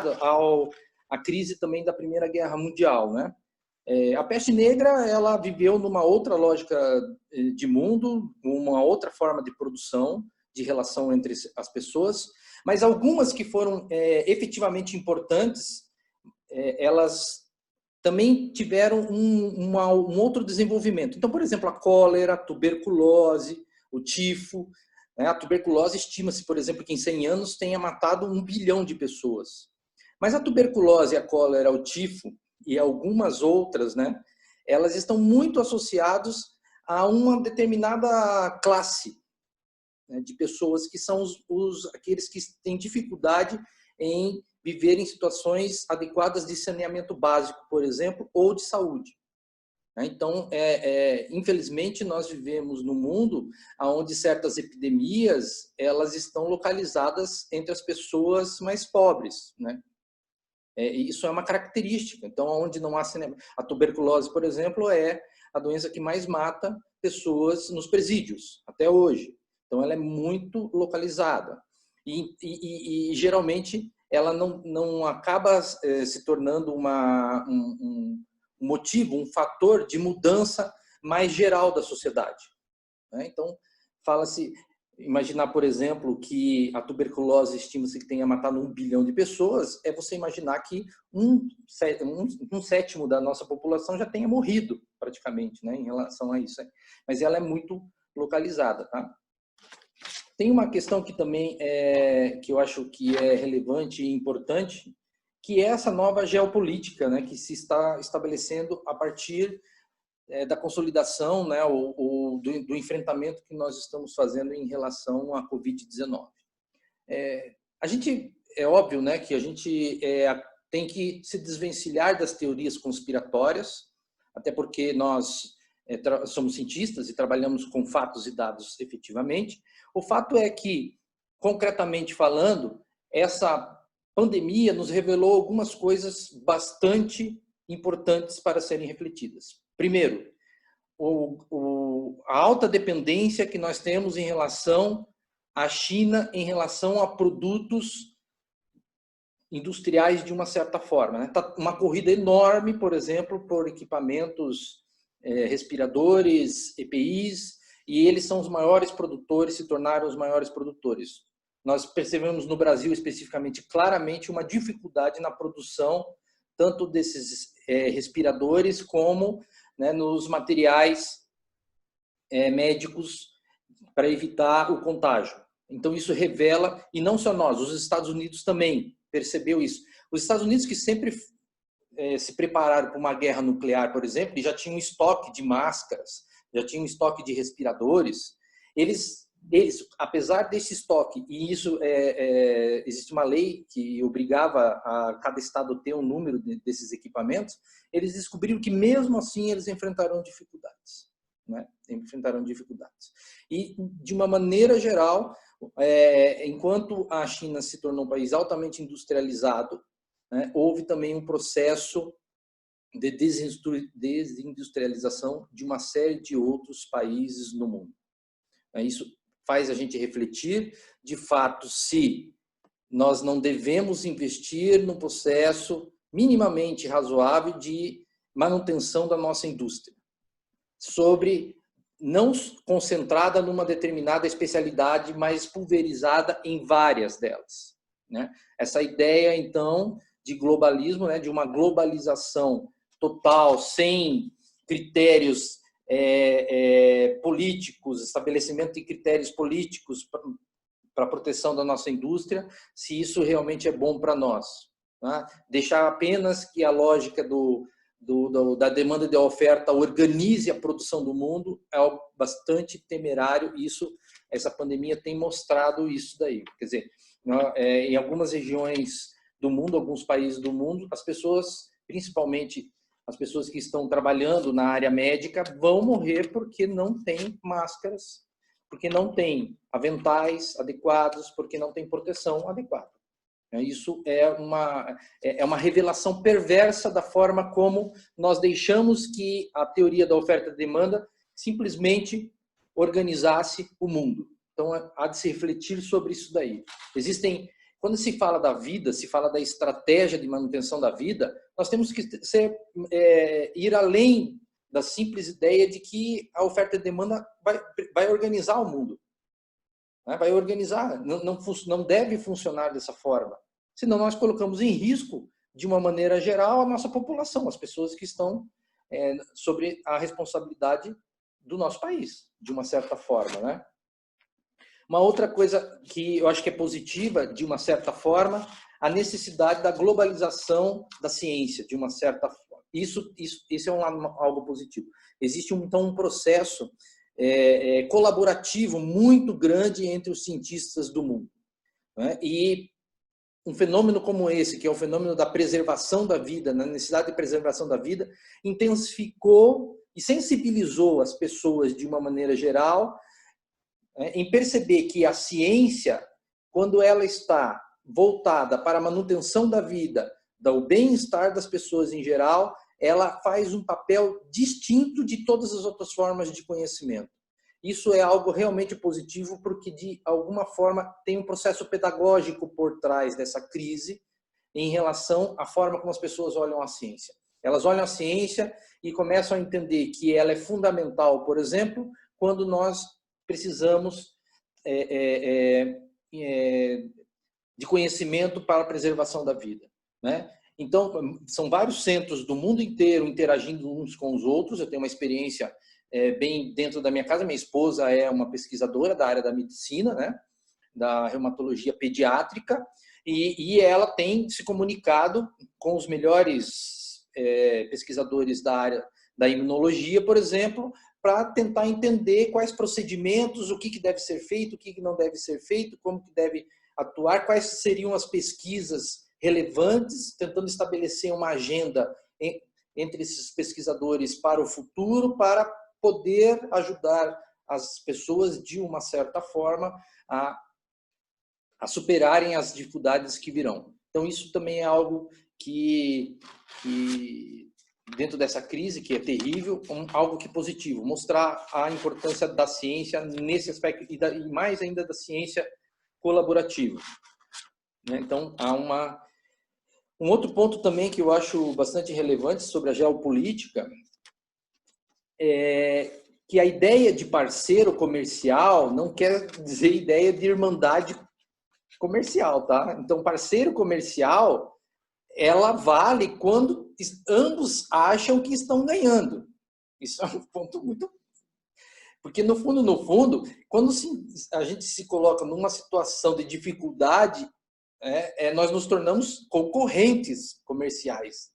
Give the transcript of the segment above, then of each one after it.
associada à crise também da Primeira Guerra Mundial, né? A peste negra, ela viveu numa outra lógica de mundo, uma outra forma de produção, de relação entre as pessoas, mas algumas que foram efetivamente importantes, elas também tiveram um outro desenvolvimento. Então, por exemplo, a cólera, a tuberculose, o tifo. A tuberculose estima-se, por exemplo, que em 100 anos tenha matado 1 bilhão de pessoas. Mas a tuberculose, a cólera, o tifo e algumas outras, né, elas estão muito associadas a uma determinada classe, né, de pessoas que são aqueles que têm dificuldade em viver em situações adequadas de saneamento básico, por exemplo, ou de saúde. Então, infelizmente, nós vivemos num mundo onde certas epidemias elas estão localizadas entre as pessoas mais pobres, né? Isso é uma característica. Então, onde não há saneamento, a tuberculose, por exemplo, é a doença que mais mata pessoas nos presídios até hoje. Então, ela é muito localizada e geralmente ela não acaba se tornando um motivo, um fator de mudança mais geral da sociedade. Então, fala-se, imaginar, por exemplo, que a tuberculose estima-se que tenha matado 1 bilhão de pessoas, é você imaginar que um sétimo da nossa população já tenha morrido, praticamente, né, em relação a isso. Mas ela é muito localizada. Tá? Tem uma questão que também que eu acho que é relevante e importante, que é essa nova geopolítica, né, que se está estabelecendo a partir da consolidação, né, do enfrentamento que nós estamos fazendo em relação à Covid-19. A gente, é óbvio, né, que a gente tem que se desvencilhar das teorias conspiratórias, até porque nós somos cientistas e trabalhamos com fatos e dados efetivamente. O fato é que, concretamente falando, essa pandemia nos revelou algumas coisas bastante importantes para serem refletidas. Primeiro, a alta dependência que nós temos em relação à China, em relação a produtos industriais de uma certa forma. Né? Tá uma corrida enorme, por exemplo, por equipamentos respiradores, EPIs, e eles são os maiores produtores, se tornaram os maiores produtores. Nós percebemos no Brasil, especificamente, claramente uma dificuldade na produção tanto desses respiradores como, né, nos materiais médicos para evitar o contágio. Então, isso revela, e não só nós, os Estados Unidos também percebeu isso. Os Estados Unidos, que sempre se prepararam para uma guerra nuclear, por exemplo, e já tinham estoque de máscaras, já tinham estoque de respiradores, eles, apesar desse estoque, e isso existe uma lei que obrigava a cada estado ter um número desses equipamentos, eles descobriram que mesmo assim eles enfrentaram dificuldades. Né? Enfrentaram dificuldades. E, de uma maneira geral, enquanto a China se tornou um país altamente industrializado, né, houve também um processo de desindustrialização de uma série de outros países no mundo. Isso faz a gente refletir, de fato, se nós não devemos investir num processo minimamente razoável de manutenção da nossa indústria, não concentrada numa determinada especialidade, mas pulverizada em várias delas. Né? Essa ideia, então, de globalismo, né, de uma globalização total, sem critérios políticos, estabelecimento de critérios políticos para a proteção da nossa indústria, se isso realmente é bom para nós. Né? Deixar apenas que a lógica da demanda e da oferta organize a produção do mundo é algo bastante temerário. Essa pandemia tem mostrado isso daí. Quer dizer, em algumas regiões do mundo, alguns países do mundo, as pessoas, principalmente as pessoas que estão trabalhando na área médica, vão morrer porque não tem máscaras, porque não tem aventais adequados, porque não tem proteção adequada. Isso é uma revelação perversa da forma como nós deixamos que a teoria da oferta e demanda simplesmente organizasse o mundo. Então, há de se refletir sobre isso daí. Existem quando se fala da vida, se fala da estratégia de manutenção da vida, nós temos que ir além da simples ideia de que a oferta e demanda vai organizar o mundo. Né? Vai organizar, não deve funcionar dessa forma. Senão nós colocamos em risco, de uma maneira geral, a nossa população, as pessoas que estão sobre a responsabilidade do nosso país, de uma certa forma, né? Uma outra coisa que eu acho que é positiva, de uma certa forma, a necessidade da globalização da ciência, de uma certa forma. Isso é algo positivo. Existe, então, um processo colaborativo muito grande entre os cientistas do mundo. Né? E um fenômeno como esse, que é o fenômeno da preservação da vida, na necessidade de preservação da vida, intensificou e sensibilizou as pessoas de uma maneira geral em perceber que a ciência, quando ela está voltada para a manutenção da vida, do bem-estar das pessoas em geral, ela faz um papel distinto de todas as outras formas de conhecimento. Isso é algo realmente positivo, porque, de alguma forma, tem um processo pedagógico por trás dessa crise em relação à forma como as pessoas olham a ciência. Elas olham a ciência e começam a entender que ela é fundamental, por exemplo, quando nós precisamos de conhecimento para a preservação da vida. Né? Então, são vários centros do mundo inteiro interagindo uns com os outros. Eu tenho uma experiência bem dentro da minha casa. Minha esposa é uma pesquisadora da área da medicina, né? Da reumatologia pediátrica, e ela tem se comunicado com os melhores pesquisadores da área da imunologia, por exemplo, para tentar entender quais procedimentos, o que deve ser feito, o que não deve ser feito, como que deve atuar, quais seriam as pesquisas relevantes, tentando estabelecer uma agenda entre esses pesquisadores para o futuro, para poder ajudar as pessoas, de uma certa forma, a superarem as dificuldades que virão. Então, isso também é algo que dentro dessa crise, que é terrível, algo que é positivo, mostrar a importância da ciência nesse aspecto, e mais ainda da ciência colaborativa. Então, há um outro ponto também que eu acho bastante relevante sobre a geopolítica, é que a ideia de parceiro comercial não quer dizer ideia de irmandade comercial, tá? Então, parceiro comercial, ela vale quando ambos acham que estão ganhando. Isso é um ponto muito... Porque, no fundo, quando a gente se coloca numa situação de dificuldade, nós nos tornamos concorrentes comerciais.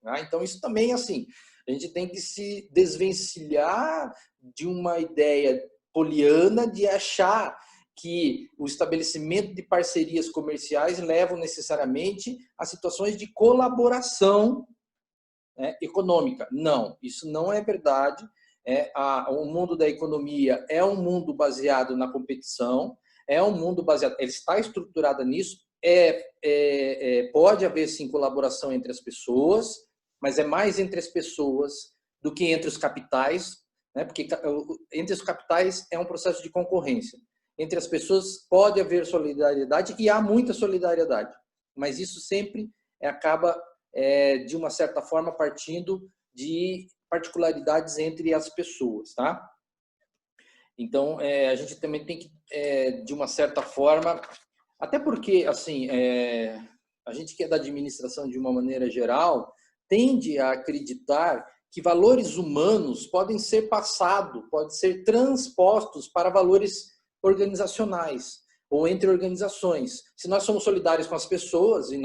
Tá? Então, isso também, assim, a gente tem que se desvencilhar de uma ideia poliana de achar que o estabelecimento de parcerias comerciais levam necessariamente a situações de colaboração econômica. Não, isso não é verdade. O mundo da economia é um mundo baseado na competição, é um mundo baseado, ele está estruturado nisso, pode haver sim colaboração entre as pessoas, mas é mais entre as pessoas do que entre os capitais, né? Porque entre os capitais é um processo de concorrência. Entre as pessoas pode haver solidariedade, e há muita solidariedade, mas isso sempre acaba, de uma certa forma, partindo de particularidades entre as pessoas, tá? Então, a gente também tem que, de uma certa forma, até porque, assim, a gente que é da administração de uma maneira geral, tende a acreditar que valores humanos podem ser passados, podem ser transpostos para valores organizacionais ou entre organizações. Se nós somos solidários com as pessoas, e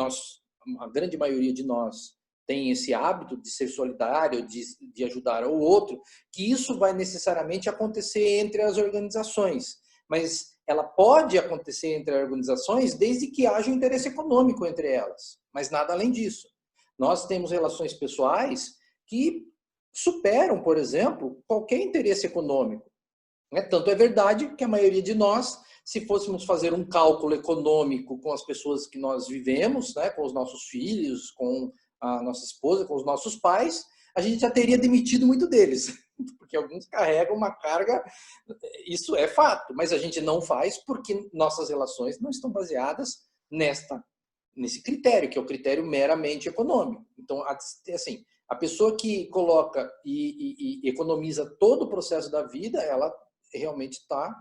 a grande maioria de nós tem esse hábito de ser solidário, de ajudar o outro, que isso vai necessariamente acontecer entre as organizações. Mas ela pode acontecer entre as organizações desde que haja um interesse econômico entre elas, mas nada além disso. Nós temos relações pessoais que superam, por exemplo, qualquer interesse econômico. Tanto é verdade que a maioria de nós, se fôssemos fazer um cálculo econômico com as pessoas que nós vivemos, com os nossos filhos, com a nossa esposa, com os nossos pais, a gente já teria demitido muito deles, porque alguns carregam uma carga, isso é fato, mas a gente não faz porque nossas relações não estão baseadas nesse critério, que é o critério meramente econômico. Então, assim, a pessoa que coloca e economiza todo o processo da vida, ela realmente está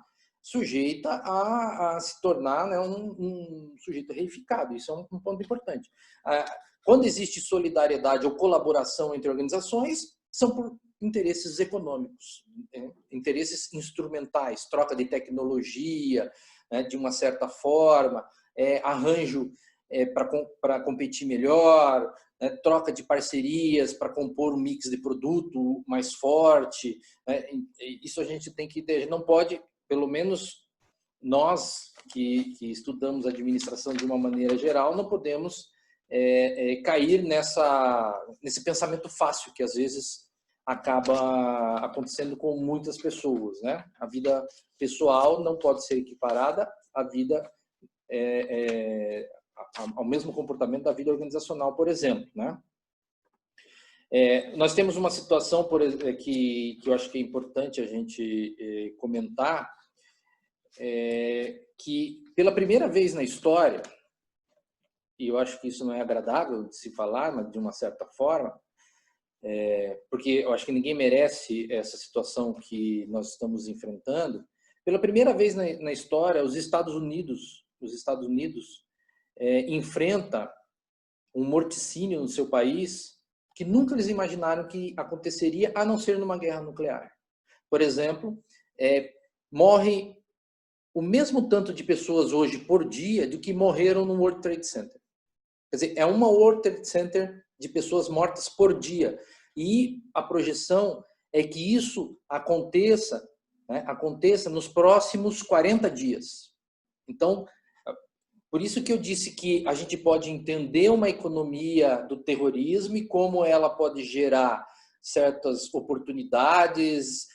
sujeita a se tornar, né, um sujeito reificado. Isso é um ponto importante. Quando existe solidariedade ou colaboração entre organizações, são por interesses econômicos, né? Interesses instrumentais, troca de tecnologia, né, de uma certa forma, arranjo para competir melhor, né, troca de parcerias para compor um mix de produto mais forte. Né? Isso a gente tem que ter, a gente não pode, pelo menos nós que estudamos administração de uma maneira geral, não podemos cair nesse pensamento fácil que às vezes acaba acontecendo com muitas pessoas, né? A vida pessoal não pode ser equiparada à vida ao mesmo comportamento da vida organizacional, por exemplo, né? Nós temos uma situação que eu acho que é importante a gente comentar, que pela primeira vez na história, e eu acho que isso não é agradável de se falar, mas de uma certa forma, porque eu acho que ninguém merece essa situação que nós estamos enfrentando. Pela primeira vez na história, os Estados Unidos enfrenta um morticínio no seu país que nunca eles imaginaram que aconteceria, a não ser numa guerra nuclear. Por exemplo, morre o mesmo tanto de pessoas hoje por dia do que morreram no World Trade Center. Quer dizer, é uma World Trade Center de pessoas mortas por dia. E a projeção é que isso aconteça, né, nos próximos 40 dias. Então, por isso que eu disse que a gente pode entender uma economia do terrorismo e como ela pode gerar certas oportunidades,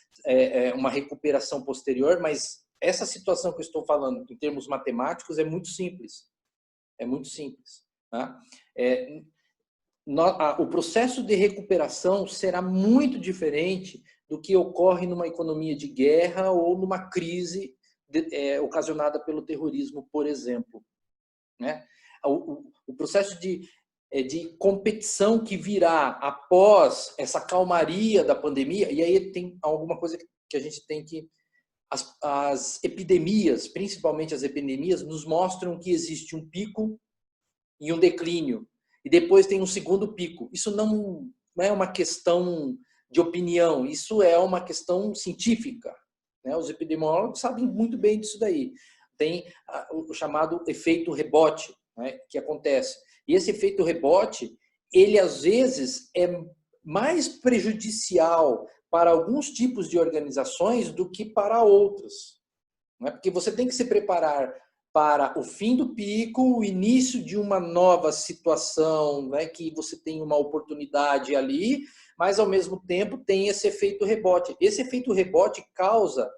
uma recuperação posterior, mas essa situação que eu estou falando, em termos matemáticos, é muito simples. É muito simples. Tá? O processo de recuperação será muito diferente do que ocorre numa economia de guerra ou numa crise ocasionada pelo terrorismo, por exemplo. Né? O processo de competição que virá após essa calmaria da pandemia, e aí tem alguma coisa que a gente tem que... As epidemias, principalmente as epidemias, nos mostram que existe um pico e um declínio, e depois tem um segundo pico. Isso não é uma questão de opinião, isso é uma questão científica. Né? Os epidemiólogos sabem muito bem disso daí. Tem o chamado efeito rebote, né, que acontece. E esse efeito rebote, ele às vezes é mais prejudicial para alguns tipos de organizações do que para outras. Né? Porque você tem que se preparar para o fim do pico, o início de uma nova situação, né, que você tem uma oportunidade ali, mas ao mesmo tempo tem esse efeito rebote. Esse efeito rebote causa,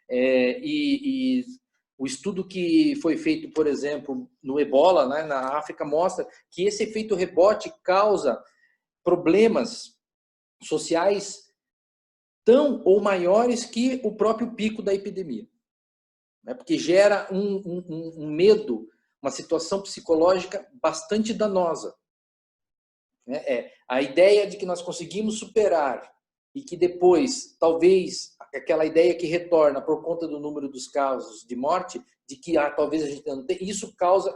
e o estudo que foi feito, por exemplo, no Ebola, né, na África, mostra que esse efeito rebote causa problemas sociais tão ou maiores que o próprio pico da epidemia. Né, porque gera um medo, uma situação psicológica bastante danosa. A ideia de que nós conseguimos superar e que depois, talvez, aquela ideia que retorna por conta do número dos casos de morte, de que talvez a gente não tenha, isso causa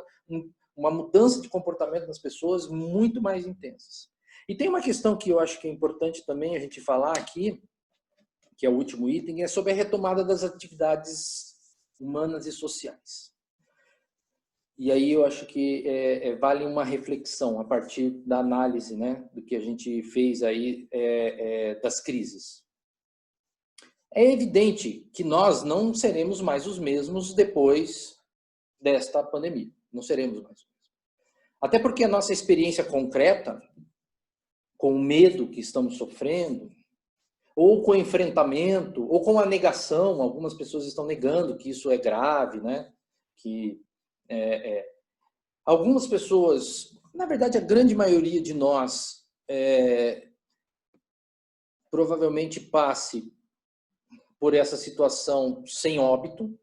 uma mudança de comportamento nas pessoas muito mais intensas. E tem uma questão que eu acho que é importante também a gente falar aqui, que é o último item, é sobre a retomada das atividades humanas e sociais. E aí eu acho que vale uma reflexão a partir da análise, né, do que a gente fez aí das crises. É evidente que nós não seremos mais os mesmos depois desta pandemia. Não seremos mais os mesmos. Até porque a nossa experiência concreta, com o medo que estamos sofrendo, ou com o enfrentamento, ou com a negação, algumas pessoas estão negando que isso é grave, né, que algumas pessoas, na verdade a grande maioria de nós, provavelmente passe por essa situação sem óbito,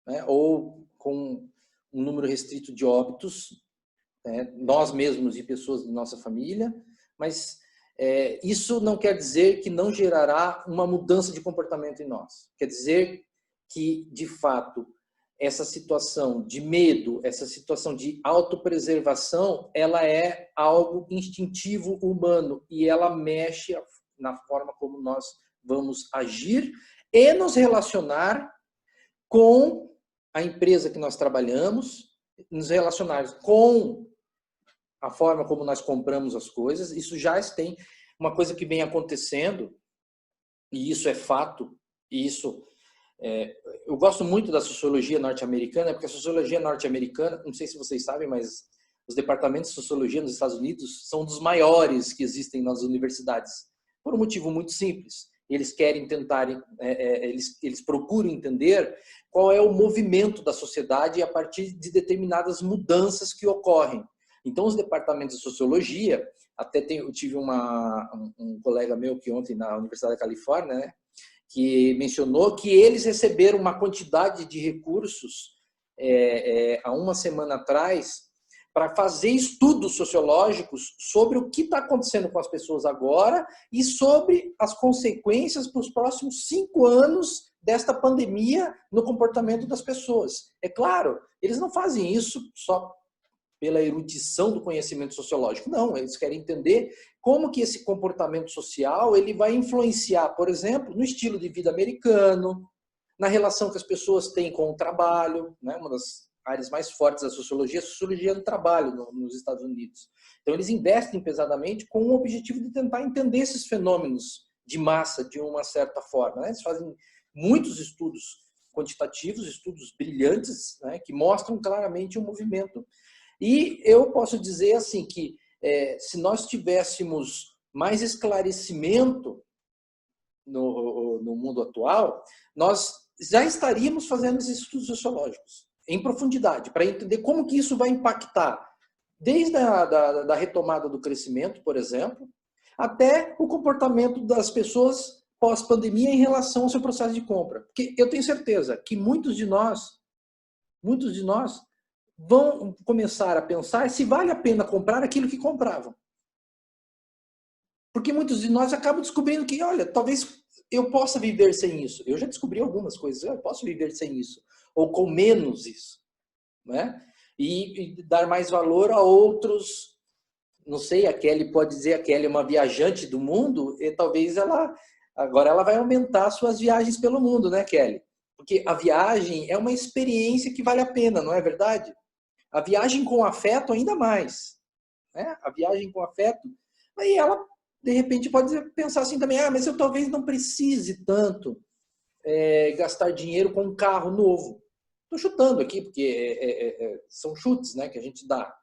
né, ou com um número restrito de óbitos, né, nós mesmos e pessoas de nossa família, mas isso não quer dizer que não gerará uma mudança de comportamento em nós. Quer dizer que, de fato, essa situação de medo, essa situação de autopreservação, ela é algo instintivo humano e ela mexe na forma como nós vamos agir e nos relacionar com a empresa que nós trabalhamos, nos relacionar com a forma como nós compramos as coisas. Isso já tem uma coisa que vem acontecendo, e isso é fato, e isso... eu gosto muito da sociologia norte-americana, porque a sociologia norte-americana, não sei se vocês sabem, mas os departamentos de sociologia nos Estados Unidos são dos maiores que existem nas universidades, por um motivo muito simples. Eles querem tentar, eles procuram entender qual é o movimento da sociedade a partir de determinadas mudanças que ocorrem. Então, os departamentos de sociologia, eu tive um colega meu que ontem na Universidade da Califórnia, né, que mencionou que eles receberam uma quantidade de recursos há uma semana atrás para fazer estudos sociológicos sobre o que está acontecendo com as pessoas agora e sobre as consequências para os próximos 5 anos desta pandemia no comportamento das pessoas. É claro, eles não fazem isso só pela erudição do conhecimento sociológico. Não, eles querem entender como que esse comportamento social ele vai influenciar, por exemplo, no estilo de vida americano, na relação que as pessoas têm com o trabalho, né? Uma das áreas mais fortes da sociologia é a sociologia do trabalho nos Estados Unidos. Então, eles investem pesadamente com o objetivo de tentar entender esses fenômenos de massa de uma certa forma, né? Eles fazem muitos estudos quantitativos, estudos brilhantes, né? Que mostram claramente o movimento. E eu posso dizer assim que se nós tivéssemos mais esclarecimento no mundo atual, nós já estaríamos fazendo esses estudos sociológicos em profundidade, para entender como que isso vai impactar, desde da retomada do crescimento, por exemplo, até o comportamento das pessoas pós-pandemia em relação ao seu processo de compra. Porque eu tenho certeza que muitos de nós vão começar a pensar se vale a pena comprar aquilo que compravam. Porque muitos de nós acabam descobrindo que, olha, talvez eu possa viver sem isso. Eu já descobri algumas coisas, eu posso viver sem isso. Ou com menos isso. Né? E dar mais valor a outros. Não sei, a Kelly pode dizer, a Kelly é uma viajante do mundo, e talvez agora ela vai aumentar suas viagens pelo mundo, né, Kelly? Porque a viagem é uma experiência que vale a pena, não é verdade? A viagem com afeto ainda mais. Né? A viagem com afeto, aí ela de repente pode pensar assim também, mas eu talvez não precise tanto gastar dinheiro com um carro novo. Estou chutando aqui, porque são chutes, né, que a gente dá.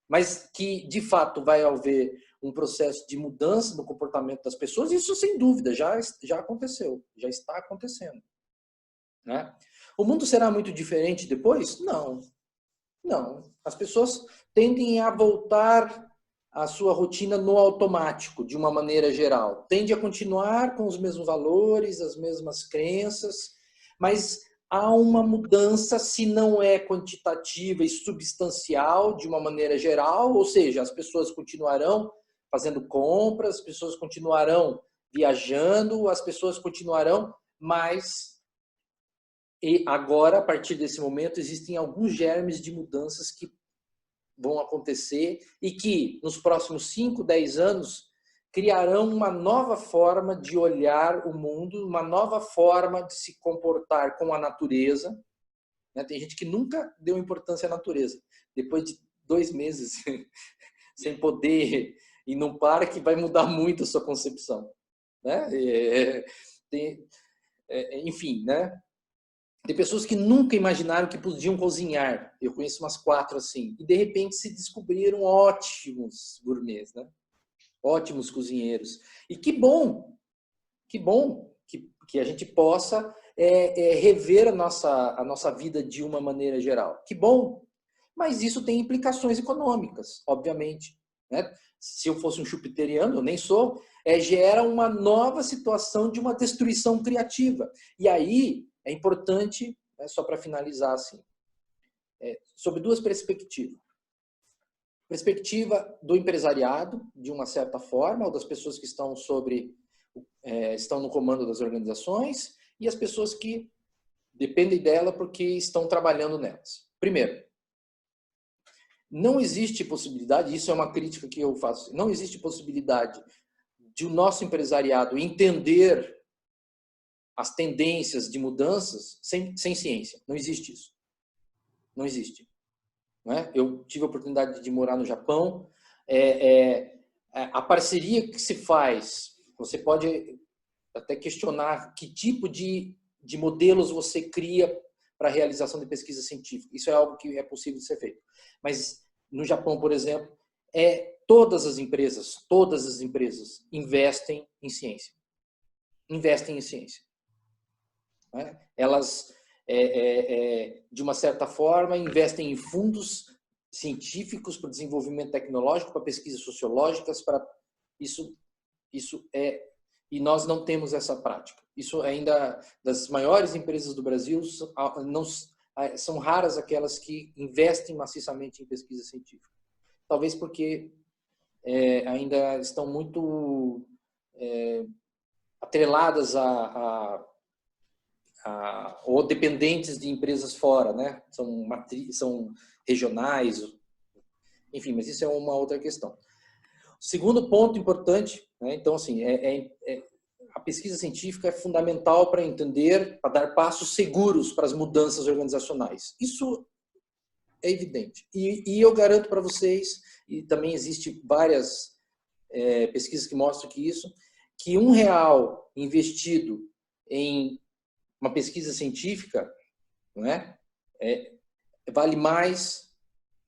Mas que, de fato, vai haver um processo de mudança no comportamento das pessoas, isso sem dúvida já aconteceu, já está acontecendo. Né? O mundo será muito diferente depois? Não. Não. As pessoas tendem a voltar a sua rotina no automático, de uma maneira geral. Tende a continuar com os mesmos valores, as mesmas crenças, mas há uma mudança, se não é quantitativa e substancial, de uma maneira geral, ou seja, as pessoas continuarão fazendo compras, as pessoas continuarão viajando, as pessoas continuarão, mas e agora, a partir desse momento, existem alguns germes de mudanças que vão acontecer e que, nos próximos 5, 10 anos, criarão uma nova forma de olhar o mundo, uma nova forma de se comportar com a natureza. Tem gente que nunca deu importância à natureza. Depois de 2 meses sem poder ir num parque, vai mudar muito a sua concepção. Enfim, né? Tem pessoas que nunca imaginaram que podiam cozinhar. Eu conheço umas 4 assim. E, de repente, se descobriram ótimos gourmets, né? Ótimos cozinheiros. E que bom que a gente possa rever a nossa vida de uma maneira geral. Que bom. Mas isso tem implicações econômicas, obviamente. Né? Se eu fosse um chupiteriano, eu nem sou, gera uma nova situação de uma destruição criativa. E aí, é importante, só para finalizar assim, sobre duas perspectivas. Perspectiva do empresariado, de uma certa forma, ou das pessoas que estão estão no comando das organizações, e as pessoas que dependem dela porque estão trabalhando nelas. Primeiro, não existe possibilidade, isso é uma crítica que eu faço, não existe possibilidade de o nosso empresariado entender as tendências de mudanças sem ciência. Não existe isso. Não existe. Não é? Eu tive a oportunidade de morar no Japão. A parceria que se faz, você pode até questionar que tipo de modelos você cria para a realização de pesquisa científica. Isso é algo que é possível de ser feito. Mas no Japão, por exemplo, todas as empresas investem em ciência. Investem em ciência. Elas, de uma certa forma, investem em fundos científicos para desenvolvimento tecnológico, para pesquisas sociológicas, para e nós não temos essa prática. Isso ainda das maiores empresas do Brasil são raras aquelas que investem maciçamente em pesquisa científica. Talvez porque ainda estão muito atreladas ou dependentes de empresas fora, né? São regionais, enfim, mas isso é uma outra questão. Segundo ponto importante, né? Então, assim, a pesquisa científica é fundamental para entender, para dar passos seguros para as mudanças organizacionais. Isso é evidente. E eu garanto para vocês, e também existe várias pesquisas que mostram que R$1 investido em uma pesquisa científica, não é? Vale mais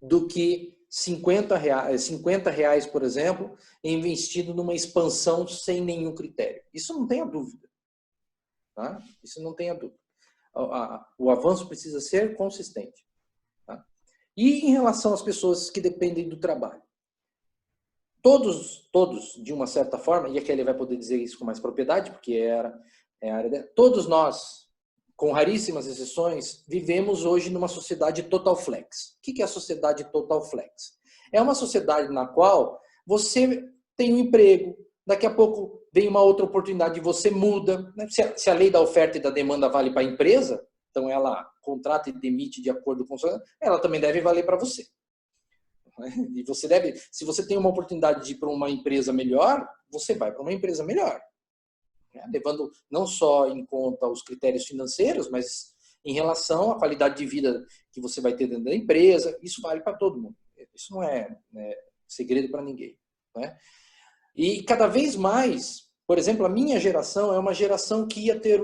do que R$50, por exemplo, investido numa expansão sem nenhum critério. Isso não tenha dúvida. Tá? Isso não tenha dúvida. O avanço precisa ser consistente. Tá? E em relação às pessoas que dependem do trabalho. Todos, de uma certa forma, e a Kelly vai poder dizer isso com mais propriedade, porque é a área dela, todos nós, com raríssimas exceções, vivemos hoje numa sociedade total flex. O que é a sociedade total flex? É uma sociedade na qual você tem um emprego, daqui a pouco vem uma outra oportunidade e você muda. Né? Se a lei da oferta e da demanda vale para a empresa, então ela contrata e demite de acordo com o... ela também deve valer para você. E você deve, se você tem uma oportunidade de ir para uma empresa melhor, você vai para uma empresa melhor. Levando não só em conta os critérios financeiros, mas em relação à qualidade de vida que você vai ter dentro da empresa. Isso vale para todo mundo. Isso não é segredo para ninguém. Né? E cada vez mais, por exemplo, a minha geração é uma geração que ia ter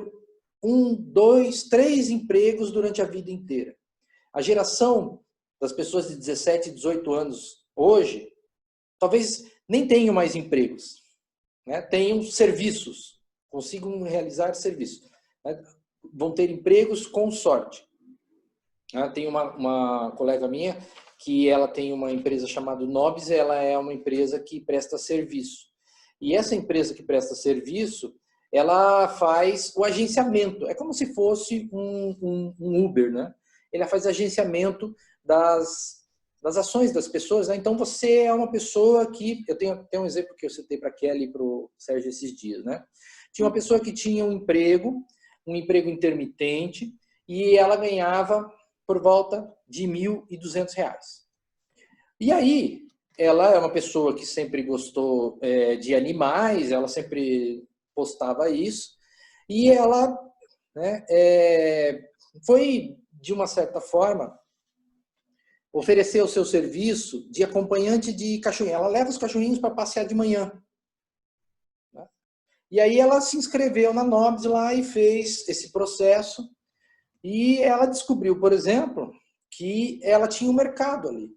1, 2, 3 empregos durante a vida inteira. A geração das pessoas de 17, 18 anos hoje, talvez nem tenham mais empregos, né? Tenham serviços, consigam realizar serviços. Né? Vão ter empregos com sorte. Tem uma colega minha que ela tem uma empresa chamada Nobis, ela é uma empresa que presta serviço. E essa empresa que presta serviço, ela faz o agenciamento. É como se fosse um Uber, né? Ela faz agenciamento das ações das pessoas. Né? Então, você é uma pessoa que... Eu tenho até um exemplo que eu citei para a Kelly e para o Sérgio esses dias. Né? Tinha uma pessoa que tinha um emprego intermitente, e ela ganhava por volta de R$1.200. E aí, ela é uma pessoa que sempre gostou de animais, ela sempre postava isso, e ela foi, de uma certa forma, oferecer o seu serviço de acompanhante de cachorrinho. Ela leva os cachorrinhos para passear de manhã. Né? E aí ela se inscreveu na Nobis lá e fez esse processo. E ela descobriu, por exemplo, que ela tinha um mercado ali.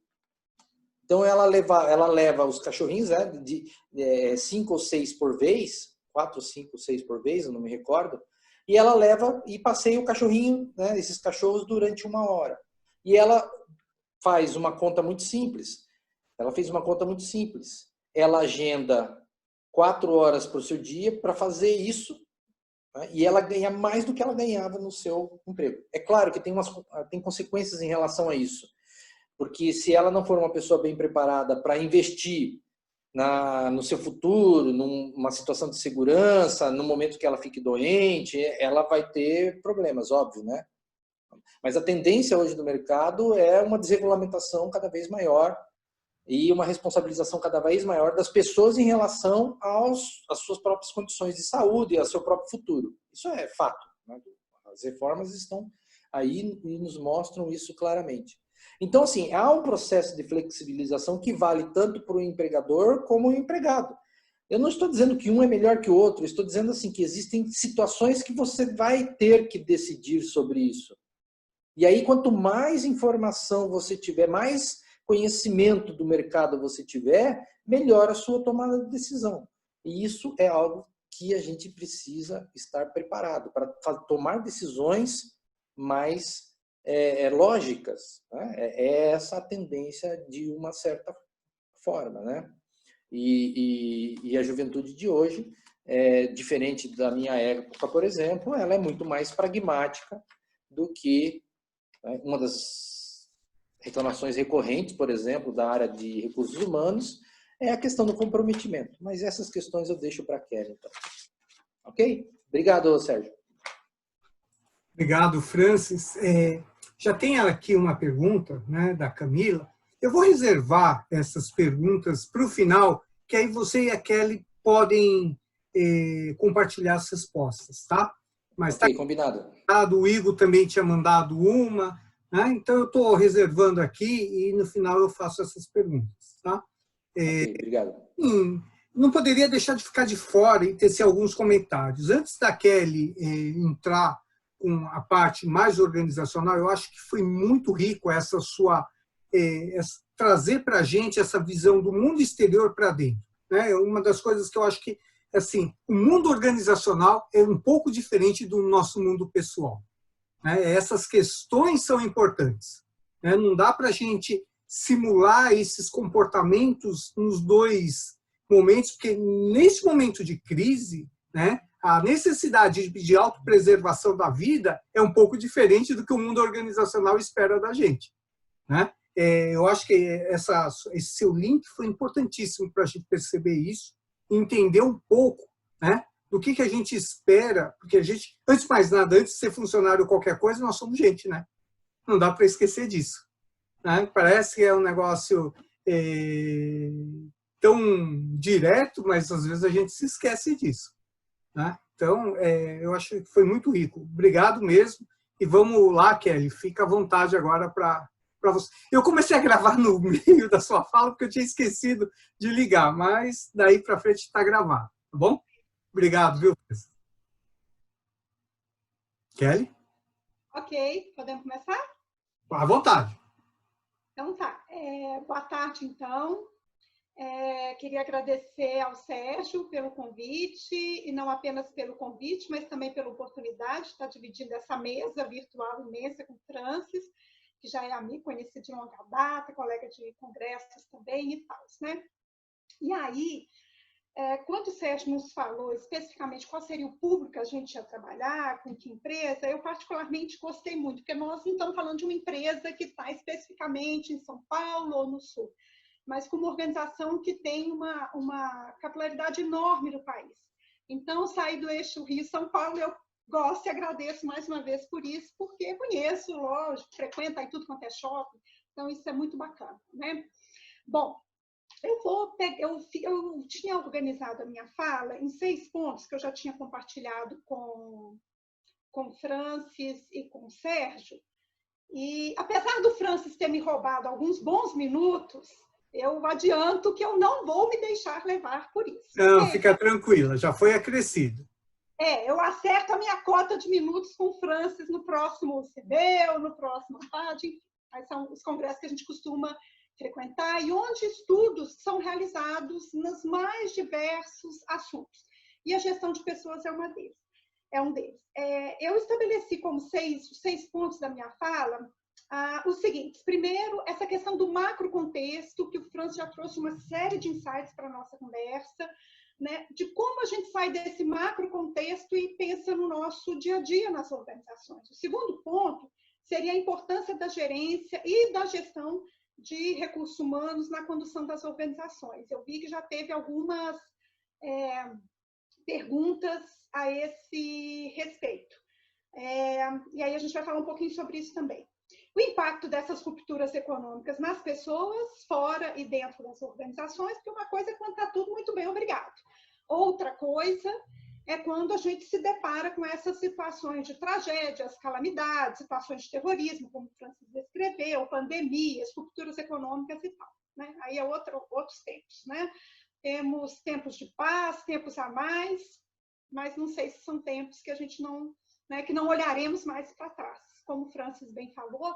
Então ela leva os cachorrinhos de 5 ou 6 por vez, 4, 5, 6 por vez, eu não me recordo, e ela leva e passeia o cachorrinho, né, esses cachorros, durante 1 hora. E ela faz uma conta muito simples. Ela fez uma conta muito simples. Ela agenda 4 horas por seu dia para fazer isso, né? E ela ganha mais do que ela ganhava no seu emprego. É claro que tem consequências em relação a isso, porque se ela não for uma pessoa bem preparada para investir no seu futuro, numa situação de segurança, no momento que ela fique doente, ela vai ter problemas, óbvio, né? Mas a tendência hoje do mercado é uma desregulamentação cada vez maior e uma responsabilização cada vez maior das pessoas em relação às suas próprias condições de saúde e ao seu próprio futuro. Isso é fato, né? As reformas estão aí e nos mostram isso claramente. Então, assim, há um processo de flexibilização que vale tanto para o empregador como o empregado. Eu não estou dizendo que um é melhor que o outro, estou dizendo assim que existem situações que você vai ter que decidir sobre isso. E aí, quanto mais informação você tiver, mais conhecimento do mercado você tiver, melhor a sua tomada de decisão. E isso é algo que a gente precisa estar preparado para tomar decisões mais lógicas, né? É essa a tendência de uma certa forma, né? E a juventude de hoje, diferente da minha época, por exemplo, ela é muito mais pragmática do que, né, uma das reclamações recorrentes, por exemplo, da área de recursos humanos, é a questão do comprometimento. Mas essas questões eu deixo para a Kelly, então. Ok? Obrigado, Sérgio. Obrigado, Francis. Já tem aqui uma pergunta, né, da Camila. Eu vou reservar essas perguntas para o final, que aí você e a Kelly podem compartilhar as respostas, tá? Mas ok, combinado. O Igor também tinha mandado uma, né? Então eu estou reservando aqui e no final eu faço essas perguntas, tá? Ok, obrigado. Não poderia deixar de ficar de fora e tecer alguns comentários. Antes da Kelly entrar com a parte mais organizacional, eu acho que foi muito rico essa sua trazer para a gente essa visão do mundo exterior para dentro, né? Uma das coisas que eu acho que, assim, o mundo organizacional é um pouco diferente do nosso mundo pessoal, né? Essas questões são importantes, né? Não dá para a gente simular esses comportamentos nos dois momentos, porque nesse momento de crise, né, a necessidade de autopreservação da vida é um pouco diferente do que o mundo organizacional espera da gente, né? Eu acho que esse seu link foi importantíssimo para a gente perceber isso, entender um pouco, né, do que a gente espera, porque a gente, antes de mais nada, antes de ser funcionário ou qualquer coisa, nós somos gente, né? Não dá para esquecer disso, né? Parece que é um negócio tão direto, mas às vezes a gente se esquece disso, né? Então, eu acho que foi muito rico. Obrigado mesmo. E vamos lá, Kelly, fica à vontade agora para você. Eu comecei a gravar no meio da sua fala porque eu tinha esquecido de ligar, mas daí para frente está gravado, tá bom? Obrigado, viu? Kelly? Ok, podemos começar? À vontade. Então tá. Boa tarde, então. Queria agradecer ao Sérgio pelo convite, e não apenas pelo convite, mas também pela oportunidade de estar dividindo essa mesa virtual imensa com o Francis, que já é amigo, conhecido de longa data, colega de congressos também e tal, né? E aí, quando o Sérgio nos falou especificamente qual seria o público que a gente ia trabalhar, com que empresa, eu particularmente gostei muito, porque nós não estamos falando de uma empresa que está especificamente em São Paulo ou no Sul, mas com uma organização que tem uma capilaridade enorme no país. Então, sair do eixo Rio-São Paulo, eu gosto e agradeço mais uma vez por isso, porque conheço, lógico, frequento aí tudo quanto é shopping, então isso é muito bacana, né? Bom, eu tinha organizado a minha fala em 6 pontos que eu já tinha compartilhado com o Francis e com o Sérgio, e apesar do Francis ter me roubado alguns bons minutos, eu adianto que eu não vou me deixar levar por isso. Não, fica tranquila, já foi acrescido. Eu acerto a minha cota de minutos com o Francis no próximo CBEU, no próximo PAD, enfim, são os congressos que a gente costuma frequentar e onde estudos são realizados nos mais diversos assuntos. E a gestão de pessoas é um deles. Eu estabeleci como 6 pontos da minha fala os seguintes. Primeiro, essa questão do macro contexto, que o Francis já trouxe uma série de insights para a nossa conversa, né, de como a gente sai desse macro contexto e pensa no nosso dia a dia nas organizações. O segundo ponto seria a importância da gerência e da gestão de recursos humanos na condução das organizações. Eu vi que já teve algumas perguntas a esse respeito. E aí a gente vai falar um pouquinho sobre isso também. O impacto dessas rupturas econômicas nas pessoas, fora e dentro das organizações, porque uma coisa é quando está tudo muito bem, obrigado. Outra coisa é quando a gente se depara com essas situações de tragédias, calamidades, situações de terrorismo, como o Francis descreveu, pandemias, rupturas econômicas e tal, né? Aí é outros tempos, né? Temos tempos de paz, tempos a mais, mas não sei se são tempos que a gente não, né, que não olharemos mais para trás. Como o Francis bem falou,